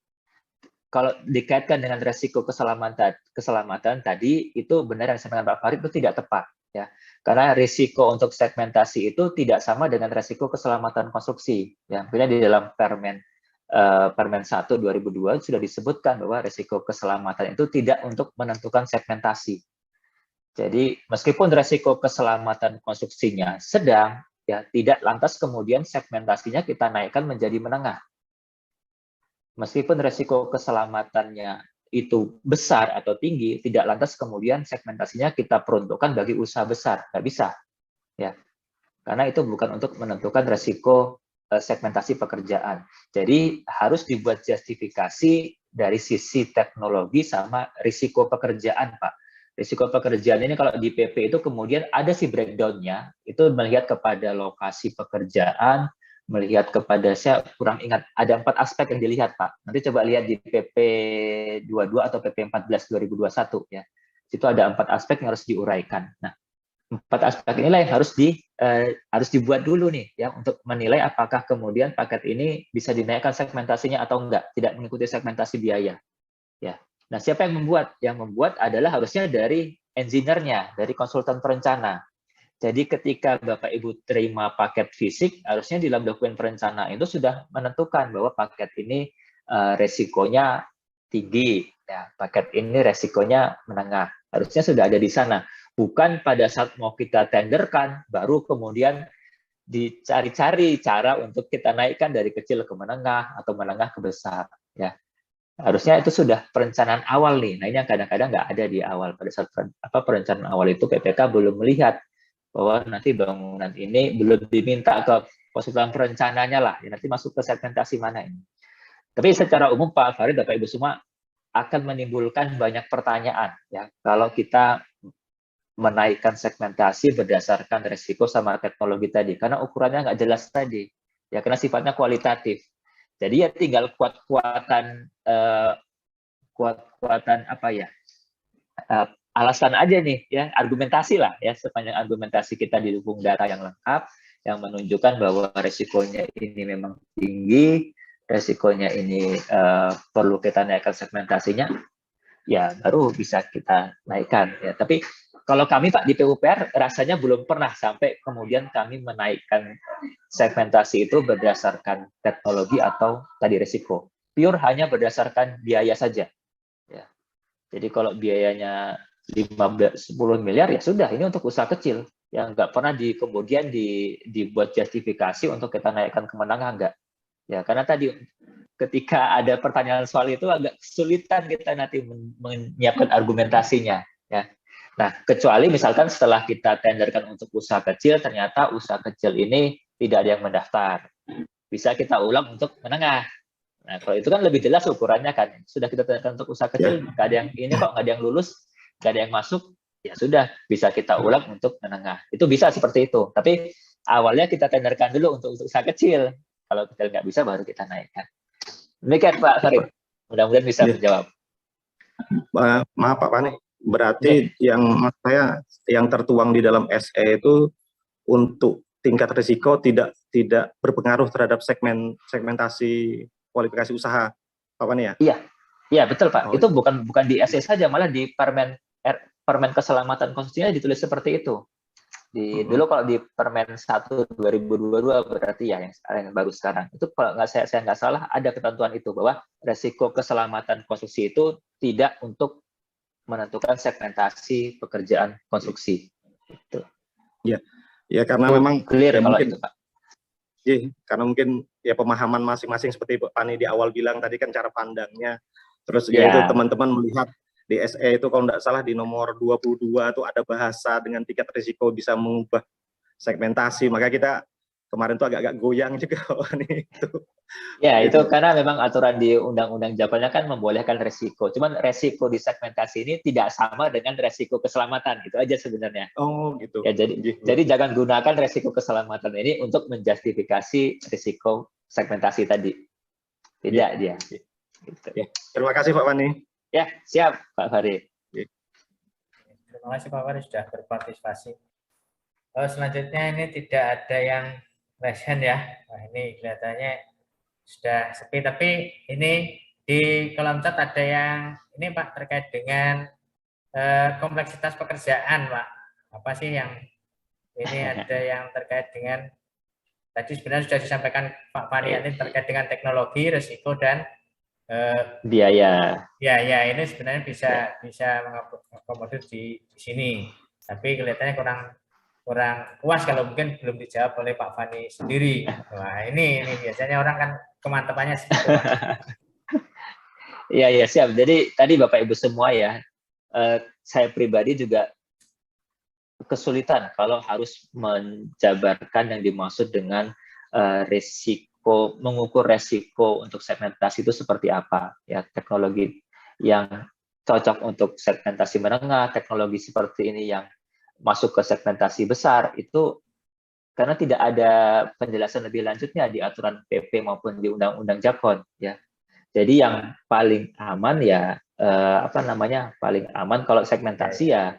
Speaker 2: Kalau dikaitkan dengan resiko keselamatan tadi, itu benar yang disampaikan Pak Farid itu tidak tepat ya. Karena risiko untuk segmentasi itu tidak sama dengan risiko keselamatan konstruksi. Ya, makanya di dalam Permen 1 2002 sudah disebutkan bahwa risiko keselamatan itu tidak untuk menentukan segmentasi. Jadi meskipun risiko keselamatan konstruksinya sedang, ya tidak lantas kemudian segmentasinya kita naikkan menjadi menengah. Meskipun risiko keselamatannya itu besar atau tinggi, tidak lantas kemudian segmentasinya kita peruntukkan bagi usaha besar, nggak bisa, ya, karena itu bukan untuk menentukan risiko segmentasi pekerjaan. Jadi harus dibuat justifikasi dari sisi teknologi sama risiko pekerjaan, Pak. Risiko pekerjaan ini kalau di PP itu kemudian ada sih breakdown-nya, itu melihat kepada lokasi pekerjaan, melihat kepada, saya kurang ingat, ada 4 aspek yang dilihat Pak. Nanti coba lihat di PP 22 atau PP 14 2021 ya. Itu ada 4 aspek yang harus diuraikan. Nah, 4 aspek inilah yang harus dibuat dulu nih ya untuk menilai apakah kemudian paket ini bisa dinaikkan segmentasinya atau enggak, tidak mengikuti segmentasi biaya. Ya. Nah, siapa yang membuat? Yang membuat adalah harusnya dari engineer-nya, dari konsultan perencana. Jadi ketika Bapak Ibu terima paket fisik, harusnya di dalam dokumen perencanaan itu sudah menentukan bahwa paket ini resikonya tinggi, ya, paket ini resikonya menengah. Harusnya sudah ada di sana. Bukan pada saat mau kita tenderkan, baru kemudian dicari-cari cara untuk kita naikkan dari kecil ke menengah atau menengah ke besar. Ya. Harusnya itu sudah perencanaan awal nih. Nah ini yang kadang-kadang nggak ada di awal. Pada saat perencanaan awal itu PPK belum melihat bahwa nanti bangunan ini belum diminta ke konsultan perencananya lah, ya, nanti masuk ke segmentasi mana ini. Tapi secara umum Pak Farid, Bapak Ibu semua akan menimbulkan banyak pertanyaan ya kalau kita menaikkan segmentasi berdasarkan risiko sama teknologi tadi, karena ukurannya nggak jelas tadi, ya karena sifatnya kualitatif. Jadi ya tinggal kuat-kuatan apa ya? Alasan aja nih ya, argumentasi lah ya, sepanjang argumentasi kita didukung data yang lengkap yang menunjukkan bahwa resikonya ini memang tinggi, resikonya ini perlu kita naikkan segmentasinya, ya baru bisa kita naikkan ya. Tapi kalau kami Pak di PUPR rasanya belum pernah sampai kemudian kami menaikkan segmentasi itu berdasarkan teknologi atau tadi risiko, pure hanya berdasarkan biaya saja ya. Jadi kalau biayanya 10 miliar ya sudah, ini untuk usaha kecil yang nggak pernah kemudian dibuat justifikasi untuk kita naikkan ke menengah, enggak ya, karena tadi ketika ada pertanyaan soal itu agak kesulitan kita nanti menyiapkan argumentasinya ya. Nah kecuali misalkan setelah kita tenderkan untuk usaha kecil ternyata usaha kecil ini tidak ada yang mendaftar, bisa kita ulang untuk menengah. Nah kalau itu kan lebih jelas ukurannya kan, sudah kita tenderkan untuk usaha kecil nggak ada yang ini kok, nggak ada yang lulus, nggak ada yang masuk, ya sudah bisa kita ulang untuk menengah. Itu bisa seperti itu. Tapi awalnya kita tenderkan dulu untuk usaha kecil. Kalau kecil nggak bisa, baru kita naikkan. Demikian Pak Farid. Mudah-mudahan bisa menjawab.
Speaker 4: Maaf Pak Pani, berarti yang tertuang di dalam SE itu untuk tingkat risiko tidak berpengaruh terhadap segmentasi kualifikasi usaha, Pak Pani ya?
Speaker 2: Iya betul Pak. Itu bukan di SE saja, malah di Permen Keselamatan Konstruksinya ditulis seperti itu. Dulu kalau di Permen 1 2022 berarti ya yang baru sekarang. Itu kalau saya nggak salah ada ketentuan itu bahwa resiko keselamatan konstruksi itu tidak untuk menentukan segmentasi pekerjaan konstruksi. Itu.
Speaker 4: Ya karena itu memang
Speaker 2: clear
Speaker 4: ya
Speaker 2: kalau
Speaker 4: mungkin,
Speaker 2: itu Pak.
Speaker 4: Ya, karena mungkin ya pemahaman masing-masing seperti Pak Pani di awal bilang tadi kan cara pandangnya. Terus ya itu teman-teman melihat Di SE itu kalau tidak salah di nomor 22 itu ada bahasa dengan tingkat risiko bisa mengubah segmentasi. Maka kita kemarin tuh agak-agak goyang juga nih itu.
Speaker 2: Ya, itu karena memang aturan di undang-undang Japannya kan membolehkan resiko. Cuman resiko di segmentasi ini tidak sama dengan resiko keselamatan. Itu aja sebenarnya.
Speaker 4: Oh, gitu.
Speaker 2: Ya, jadi jangan gunakan resiko keselamatan ini untuk menjustifikasi risiko segmentasi tadi. Tidak dia. Gitu.
Speaker 4: Ya. Terima kasih Pak Fani.
Speaker 2: Ya, siap Pak Farid.
Speaker 1: Terima kasih Pak Farid sudah berpartisipasi. Selanjutnya ini tidak ada yang raise hand ya. Nah, ini kelihatannya sudah sepi, tapi ini di kolom chat ada yang ini Pak terkait dengan kompleksitas pekerjaan Pak. Apa sih yang ini ada yang terkait dengan tadi sebenarnya sudah disampaikan Pak Fani ini terkait dengan teknologi, risiko dan
Speaker 2: biaya.
Speaker 1: Ya, ini sebenarnya bisa mengakomodir di sini. Tapi kelihatannya kurang puas kalau mungkin belum dijawab oleh Pak Fani sendiri. Wah, ini biasanya orang kan kemantapannya seperti itu.
Speaker 2: Iya, siap. Jadi tadi Bapak Ibu semua ya, saya pribadi juga kesulitan kalau harus menjabarkan yang dimaksud dengan risiko, mengukur resiko untuk segmentasi itu seperti apa. Ya, teknologi yang cocok untuk segmentasi menengah, teknologi seperti ini yang masuk ke segmentasi besar, itu karena tidak ada penjelasan lebih lanjutnya di aturan PP maupun di Undang-Undang Jakon. Ya. Jadi yang paling aman ya, paling aman kalau segmentasi ya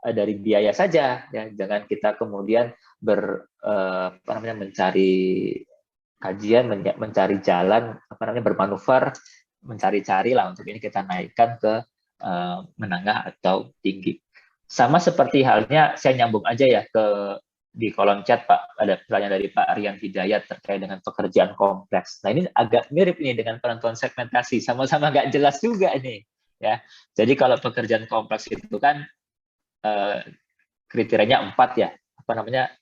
Speaker 2: dari biaya saja, ya jangan kita kemudian mencari kajian, mencari jalan, bermanuver, mencari-cari lah untuk ini kita naikkan ke menengah atau tinggi. Sama seperti halnya, saya nyambung aja ya di kolom chat Pak, ada pertanyaan dari Pak Rian Hidayat terkait dengan pekerjaan kompleks. Nah ini agak mirip nih dengan penentuan segmentasi, sama-sama nggak jelas juga ini, ya. Jadi kalau pekerjaan kompleks itu kan kriterianya 4 ya,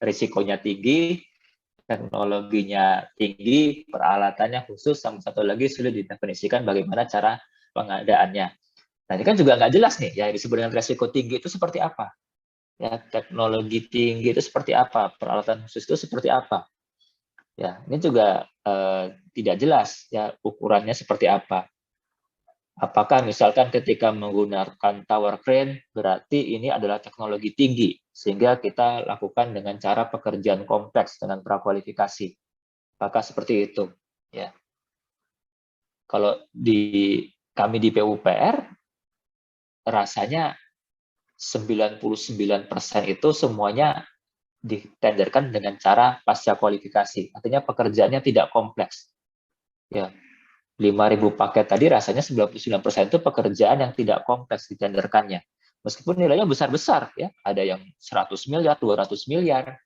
Speaker 2: risikonya tinggi, teknologinya tinggi, peralatannya khusus, sama satu lagi sulit didefinisikan bagaimana cara pengadaannya. Nah ini kan juga nggak jelas nih, ya disebut dengan risiko tinggi itu seperti apa, ya teknologi tinggi itu seperti apa, peralatan khusus itu seperti apa, ya ini juga tidak jelas ya ukurannya seperti apa. Apakah misalkan ketika menggunakan tower crane berarti ini adalah teknologi tinggi sehingga kita lakukan dengan cara pekerjaan kompleks dengan prakualifikasi. Apakah seperti itu? Ya. Kalau kami di PUPR rasanya 99% itu semuanya ditenderkan dengan cara pasca kualifikasi. Artinya pekerjaannya tidak kompleks. Ya. 5.000 paket tadi rasanya 99% itu pekerjaan yang tidak kompleks ditenderkannya. Meskipun nilainya besar-besar ya, ada yang 100 miliar, 200 miliar.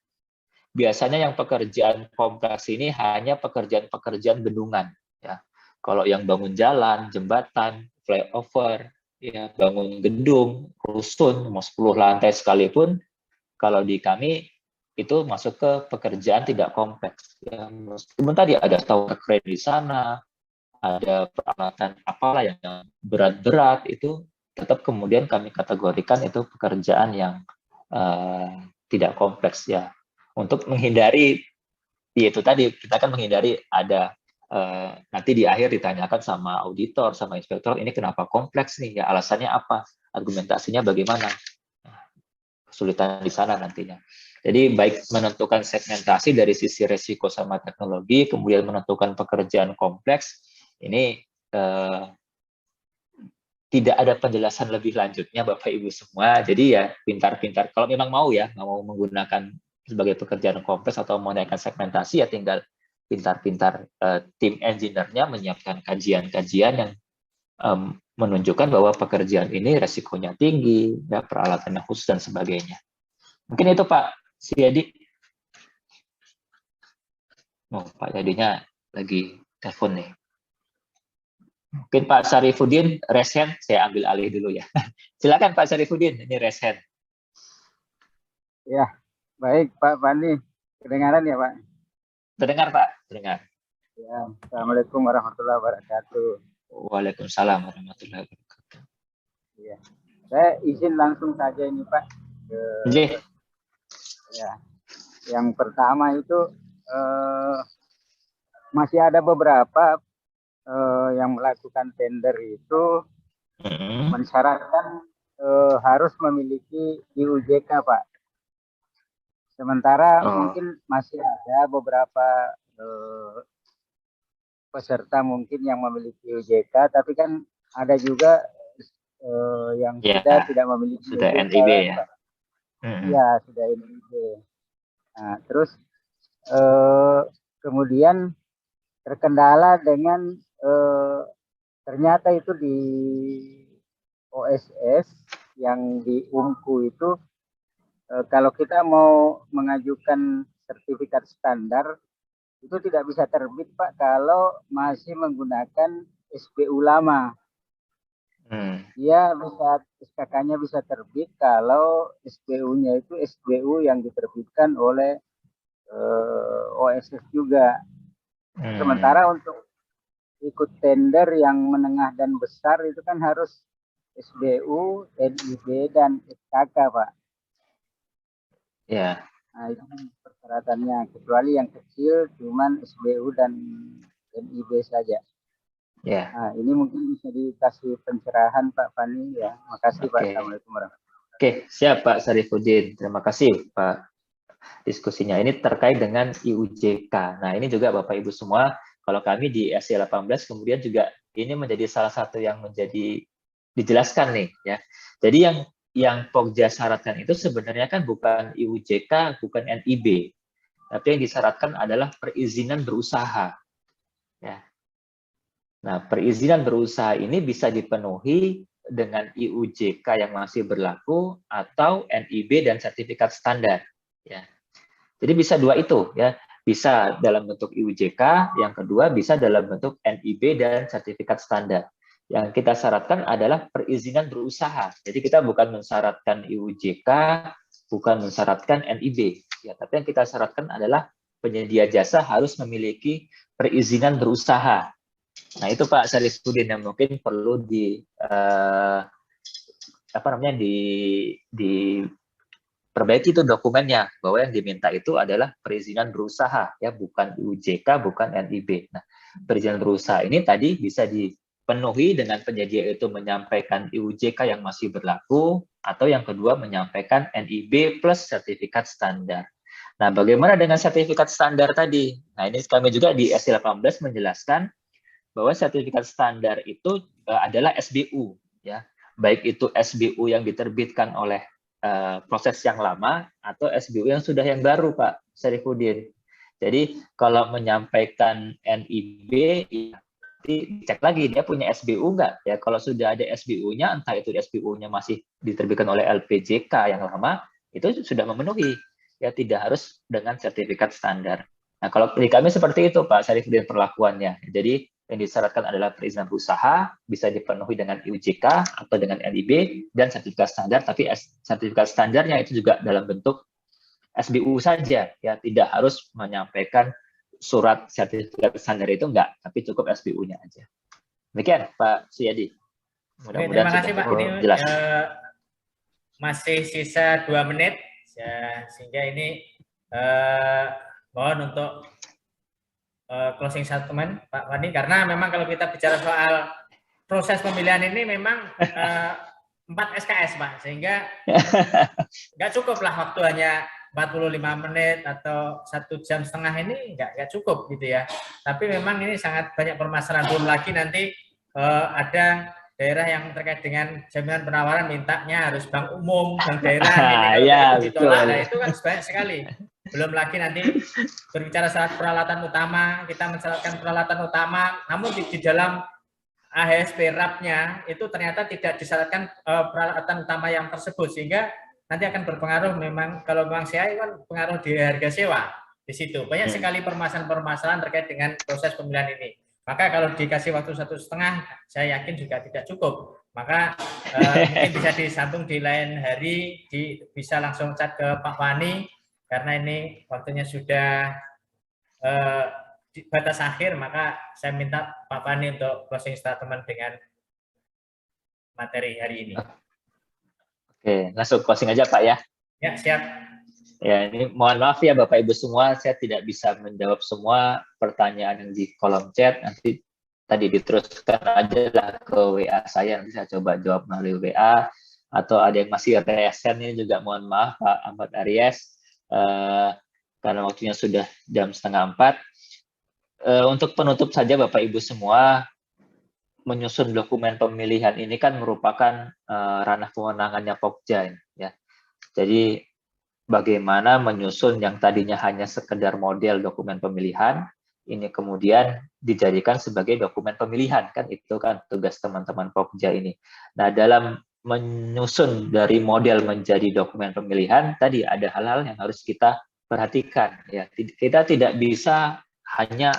Speaker 2: Biasanya yang pekerjaan kompleks ini hanya pekerjaan-pekerjaan bendungan ya. Kalau yang bangun jalan, jembatan, flyover, ya bangun gedung, rusun mau 10 lantai sekalipun, kalau di kami itu masuk ke pekerjaan tidak kompleks. Ya, meskipun tadi ada tower crane di sana, ada peralatan apalah yang berat-berat, itu tetap kemudian kami kategorikan itu pekerjaan yang tidak kompleks ya. Untuk menghindari, itu tadi kita kan menghindari ada nanti di akhir ditanyakan sama auditor, sama inspektor, ini kenapa kompleks nih ya, alasannya apa, argumentasinya bagaimana. Kesulitan di sana nantinya. Jadi baik menentukan segmentasi dari sisi resiko sama teknologi, kemudian menentukan pekerjaan kompleks, ini tidak ada penjelasan lebih lanjutnya Bapak Ibu semua. Jadi ya pintar-pintar, kalau memang mau ya, mau menggunakan sebagai pekerjaan kompleks atau mau naikkan segmentasi, ya tinggal pintar-pintar tim engineer-nya menyiapkan kajian-kajian yang menunjukkan bahwa pekerjaan ini resikonya tinggi, ya, peralatannya khusus dan sebagainya. Mungkin itu Pak Siyadi. Oh, Pak Yadinya lagi telepon nih. Mungkin Pak Syarifuddin, raise hand, saya ambil alih dulu ya. Silakan Pak Syarifuddin, ini raise hand.
Speaker 5: Ya, baik Pak Fani. Kedengaran ya Pak?
Speaker 2: Terdengar Pak, terdengar.
Speaker 5: Ya, Assalamualaikum warahmatullahi wabarakatuh.
Speaker 2: Waalaikumsalam warahmatullahi wabarakatuh.
Speaker 5: Iya. Saya izin langsung saja ini Pak.
Speaker 2: Oke.
Speaker 5: Ya. Yang pertama itu masih ada beberapa yang melakukan tender itu mensyaratkan harus memiliki IUJK Pak. Sementara mungkin masih ada beberapa peserta mungkin yang memiliki IUJK, tapi kan ada juga yang sudah tidak memiliki
Speaker 2: sudah
Speaker 5: IUJK,
Speaker 2: NIB ya.
Speaker 5: Pak. Ya, sudah NIB. Nah, terus kemudian terkendala dengan ternyata itu di OSS yang di UMKU itu kalau kita mau mengajukan sertifikat standar itu tidak bisa terbit Pak kalau masih menggunakan SPU lama. Dia bisa SKK-nya bisa terbit kalau SPU-nya itu SPU yang diterbitkan oleh OSS juga. Sementara untuk ikut tender yang menengah dan besar itu kan harus SBU, NIB, dan SKK Pak.
Speaker 2: Ya.
Speaker 5: Nah itu persyaratannya. Kecuali yang kecil cuman SBU dan NIB saja.
Speaker 2: Ya.
Speaker 5: Nah, ini mungkin bisa dikasih pencerahan Pak Fani ya. Makasih Pak. Assalamualaikum warahmatullahi wabarakatuh.
Speaker 2: Oke, siap Pak Sarifuddin. Terima kasih Pak diskusinya. Ini terkait dengan IUJK. Nah, ini juga Bapak Ibu semua, kalau kami di SC18 kemudian juga ini menjadi salah satu yang menjadi dijelaskan nih ya. Jadi yang Pokja syaratkan itu sebenarnya kan bukan IUJK, bukan NIB. Tapi yang disyaratkan adalah perizinan berusaha. Ya. Nah, perizinan berusaha ini bisa dipenuhi dengan IUJK yang masih berlaku atau NIB dan sertifikat standar. Ya. Jadi bisa dua itu, ya. Bisa dalam bentuk IUJK, yang kedua bisa dalam bentuk NIB dan sertifikat standar. Yang kita syaratkan adalah perizinan berusaha. Jadi kita bukan mensyaratkan IUJK, bukan mensyaratkan NIB. Ya, tapi yang kita syaratkan adalah penyedia jasa harus memiliki perizinan berusaha. Nah, itu Pak Sarifuddin yang mungkin perlu diperbaiki itu dokumennya, bahwa yang diminta itu adalah perizinan berusaha, ya, bukan IUJK, bukan NIB. Nah, perizinan berusaha ini tadi bisa dipenuhi dengan penyedia itu menyampaikan IUJK yang masih berlaku, atau yang kedua menyampaikan NIB plus sertifikat standar. Nah, bagaimana dengan sertifikat standar tadi? Nah, ini kami juga di SC18 menjelaskan bahwa sertifikat standar itu adalah SBU, ya, baik itu SBU yang diterbitkan oleh proses yang lama atau SBU yang sudah yang baru, Pak Sarifuddin. Jadi kalau menyampaikan NIB, ya, dicek lagi dia punya SBU nggak, ya. Kalau sudah ada SBU-nya, entah itu SBU-nya masih diterbitkan oleh LPJK yang lama, itu sudah memenuhi, ya, tidak harus dengan sertifikat standar. Nah, kalau di kami seperti itu, Pak Sarifuddin, perlakuannya. Jadi yang disyaratkan adalah perizinan berusaha, bisa dipenuhi dengan IUJK atau dengan NIB, dan sertifikat standar, tapi sertifikat standarnya itu juga dalam bentuk SBU saja, ya, tidak harus menyampaikan surat sertifikat standar itu, enggak, tapi cukup SBU-nya aja. Demikian, Pak Suyadi.
Speaker 1: Mudah-mudahan terima kasih Pak, ini jelas. Masih sisa 2 menit, ya, sehingga ini mohon untuk closing statement Pak Wani, karena memang kalau kita bicara soal proses pemilihan ini memang 4 SKS Pak, sehingga nggak cukup lah waktu hanya 45 menit atau 1,5 jam ini nggak cukup gitu ya. Tapi memang ini sangat banyak permasalahan, belum lagi nanti ada daerah yang terkait dengan jaminan penawaran mintanya harus bank umum, bank daerah, ini kalau ya, itu ditolak, nah itu kan banyak sekali. Belum lagi nanti berbicara syarat peralatan utama, kita mensyaratkan peralatan utama, namun di dalam AHSP RAP-nya itu ternyata tidak disyaratkan peralatan utama yang tersebut, sehingga nanti akan berpengaruh memang, kalau memang CI kan pengaruh di harga sewa di situ. Banyak sekali permasalahan-permasalahan terkait dengan proses pemilihan ini. Maka kalau dikasih waktu 1,5, saya yakin juga tidak cukup. Maka mungkin bisa disambung di lain hari, bisa langsung chat ke Pak Wani, karena ini waktunya sudah di batas akhir, maka saya minta Pak Wani untuk closing statement dengan materi hari ini.
Speaker 2: Oke, langsung closing aja Pak ya.
Speaker 1: Ya, siap.
Speaker 2: Ya, ini mohon maaf ya Bapak Ibu semua, saya tidak bisa menjawab semua pertanyaan yang di kolom chat. Nanti tadi diteruskan aja lah ke WA saya, nanti saya coba jawab melalui WA. Atau ada yang masih resen ini juga mohon maaf Pak Ahmad Aries, karena waktunya sudah jam 3:30. Untuk penutup saja Bapak Ibu semua, menyusun dokumen pemilihan ini kan merupakan ranah kewenangannya Pokja ya. Jadi bagaimana menyusun yang tadinya hanya sekedar model dokumen pemilihan, ini kemudian dijadikan sebagai dokumen pemilihan, kan itu kan tugas teman-teman Pokja ini. Nah, dalam menyusun dari model menjadi dokumen pemilihan, tadi ada hal-hal yang harus kita perhatikan. Ya, kita tidak bisa hanya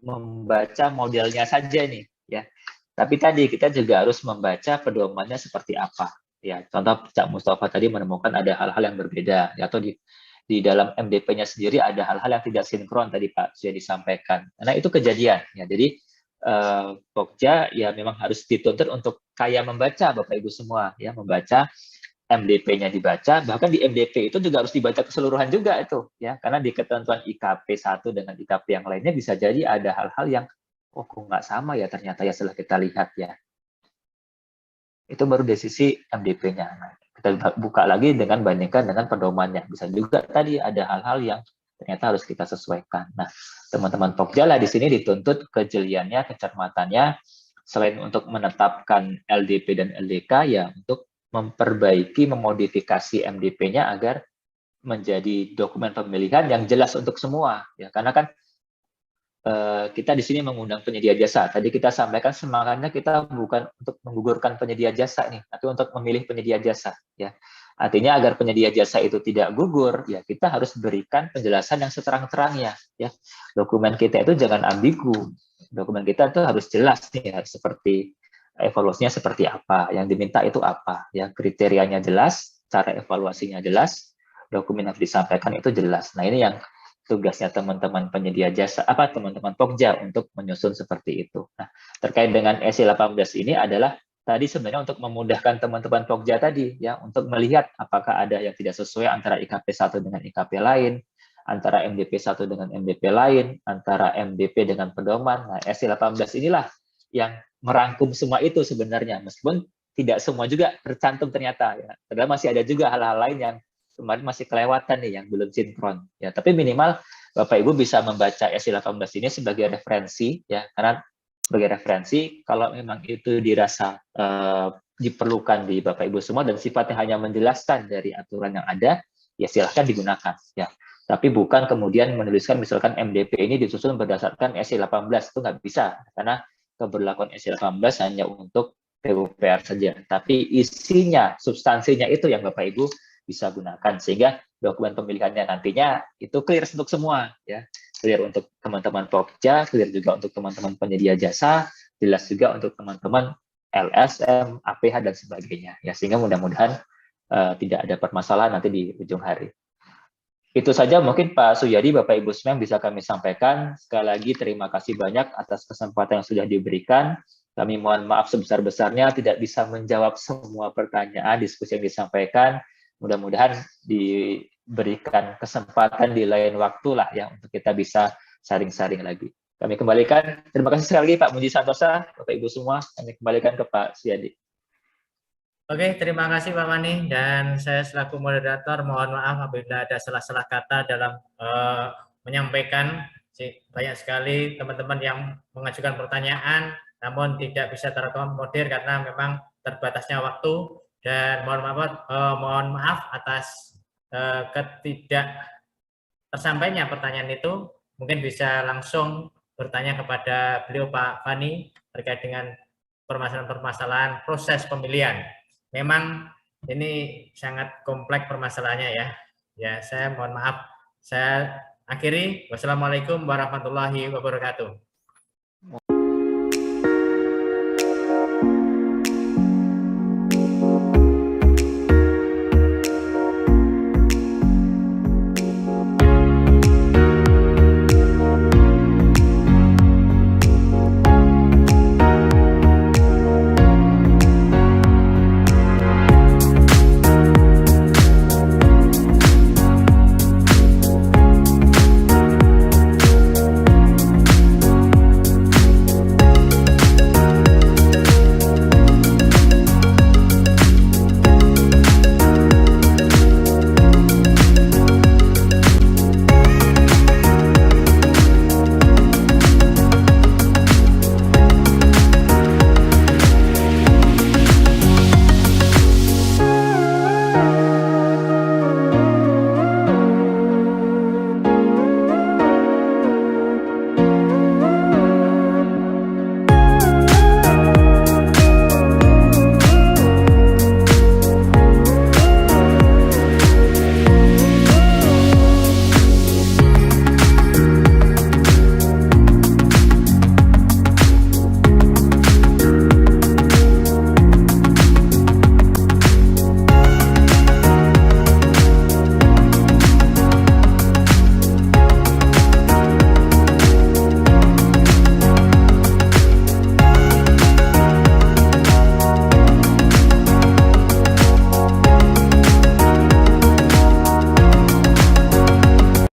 Speaker 2: membaca modelnya saja nih, ya. Tapi tadi kita juga harus membaca pedomannya seperti apa. Ya, contoh Cak Mustafa tadi menemukan ada hal-hal yang berbeda, ya, atau di dalam MDP-nya sendiri ada hal-hal yang tidak sinkron tadi Pak sudah disampaikan. Karena itu kejadian, ya. Jadi Pokja ya memang harus dituntut untuk kaya membaca Bapak Ibu semua, ya, membaca MDP-nya dibaca, bahkan di MDP itu juga harus dibaca keseluruhan juga itu, ya, karena di ketentuan IKP 1 dengan IKP yang lainnya bisa jadi ada hal-hal yang oh kok nggak sama ya ternyata ya setelah kita lihat ya. Itu baru dari sisi MDP-nya. Nah, kita buka lagi dengan bandingkan dengan pedomannya. Bisa juga tadi ada hal-hal yang ternyata harus kita sesuaikan. Nah, teman-teman Pokja lah di sini dituntut kejeliannya, kecermatannya, selain untuk menetapkan LDP dan LDK, ya untuk memperbaiki, memodifikasi MDP-nya agar menjadi dokumen pemilihan yang jelas untuk semua. Ya, karena kan kita di sini mengundang penyedia jasa. Tadi kita sampaikan semangatnya kita bukan untuk menggugurkan penyedia jasa nih, tapi untuk memilih penyedia jasa. Ya, artinya agar penyedia jasa itu tidak gugur, ya kita harus berikan penjelasan yang seterang-terangnya. Ya, dokumen kita itu jangan ambigu. Dokumen kita itu harus jelas nih, harus seperti evaluasinya seperti apa, yang diminta itu apa. Ya, kriterianya jelas, cara evaluasinya jelas, dokumen yang disampaikan itu jelas. Nah ini yang tugasnya teman-teman penyedia jasa, teman-teman Pokja untuk menyusun seperti itu. Nah, terkait dengan SI 18 ini adalah tadi sebenarnya untuk memudahkan teman-teman Pokja tadi, ya, untuk melihat apakah ada yang tidak sesuai antara IKP 1 dengan IKP lain, antara MDP 1 dengan MDP lain, antara MDP dengan pedoman. Nah, SI 18 inilah yang merangkum semua itu sebenarnya, meskipun tidak semua juga tercantum ternyata. Ya. Ternyata masih ada juga hal-hal lain yang kemarin masih kelewatan nih yang belum sinkron ya, tapi minimal Bapak Ibu bisa membaca SI 18 ini sebagai referensi ya, karena sebagai referensi kalau memang itu dirasa diperlukan di Bapak Ibu semua dan sifatnya hanya menjelaskan dari aturan yang ada, ya silahkan digunakan ya, tapi bukan kemudian menuliskan misalkan MDP ini disusun berdasarkan SI 18, itu nggak bisa karena keberlakuan SI 18 hanya untuk PUPR saja, tapi isinya, substansinya itu yang Bapak Ibu bisa gunakan sehingga dokumen pemilihannya nantinya itu clear untuk semua ya, clear untuk teman-teman Pokja, clear juga untuk teman-teman penyedia jasa, jelas juga untuk teman-teman LSM, APH dan sebagainya ya, sehingga mudah-mudahan tidak ada permasalahan nanti di ujung hari. Itu saja mungkin Pak Suyadi, Bapak Ibu semua yang bisa kami sampaikan. Sekali lagi terima kasih banyak atas kesempatan yang sudah diberikan. Kami mohon maaf sebesar-besarnya tidak bisa menjawab semua pertanyaan diskusi yang disampaikan. Mudah-mudahan diberikan kesempatan di lain waktu lah ya untuk kita bisa saring-saring lagi. Kami kembalikan, terima kasih sekali lagi Pak Muji Santosa, Bapak Ibu semua, kami kembalikan ke Pak Suyadi.
Speaker 1: Oke, terima kasih Pak Mani, dan saya selaku moderator mohon maaf apabila ada salah-salah kata dalam menyampaikan. Banyak sekali teman-teman yang mengajukan pertanyaan, namun tidak bisa terakomodir karena memang terbatasnya waktu. Dan mohon maaf atas ketidak tersampainya pertanyaan itu. Mungkin bisa langsung bertanya kepada beliau Pak Fani terkait dengan permasalahan-permasalahan proses pemilihan. Memang ini sangat kompleks permasalahannya ya. Ya, saya mohon maaf. Saya akhiri. Wassalamualaikum warahmatullahi wabarakatuh.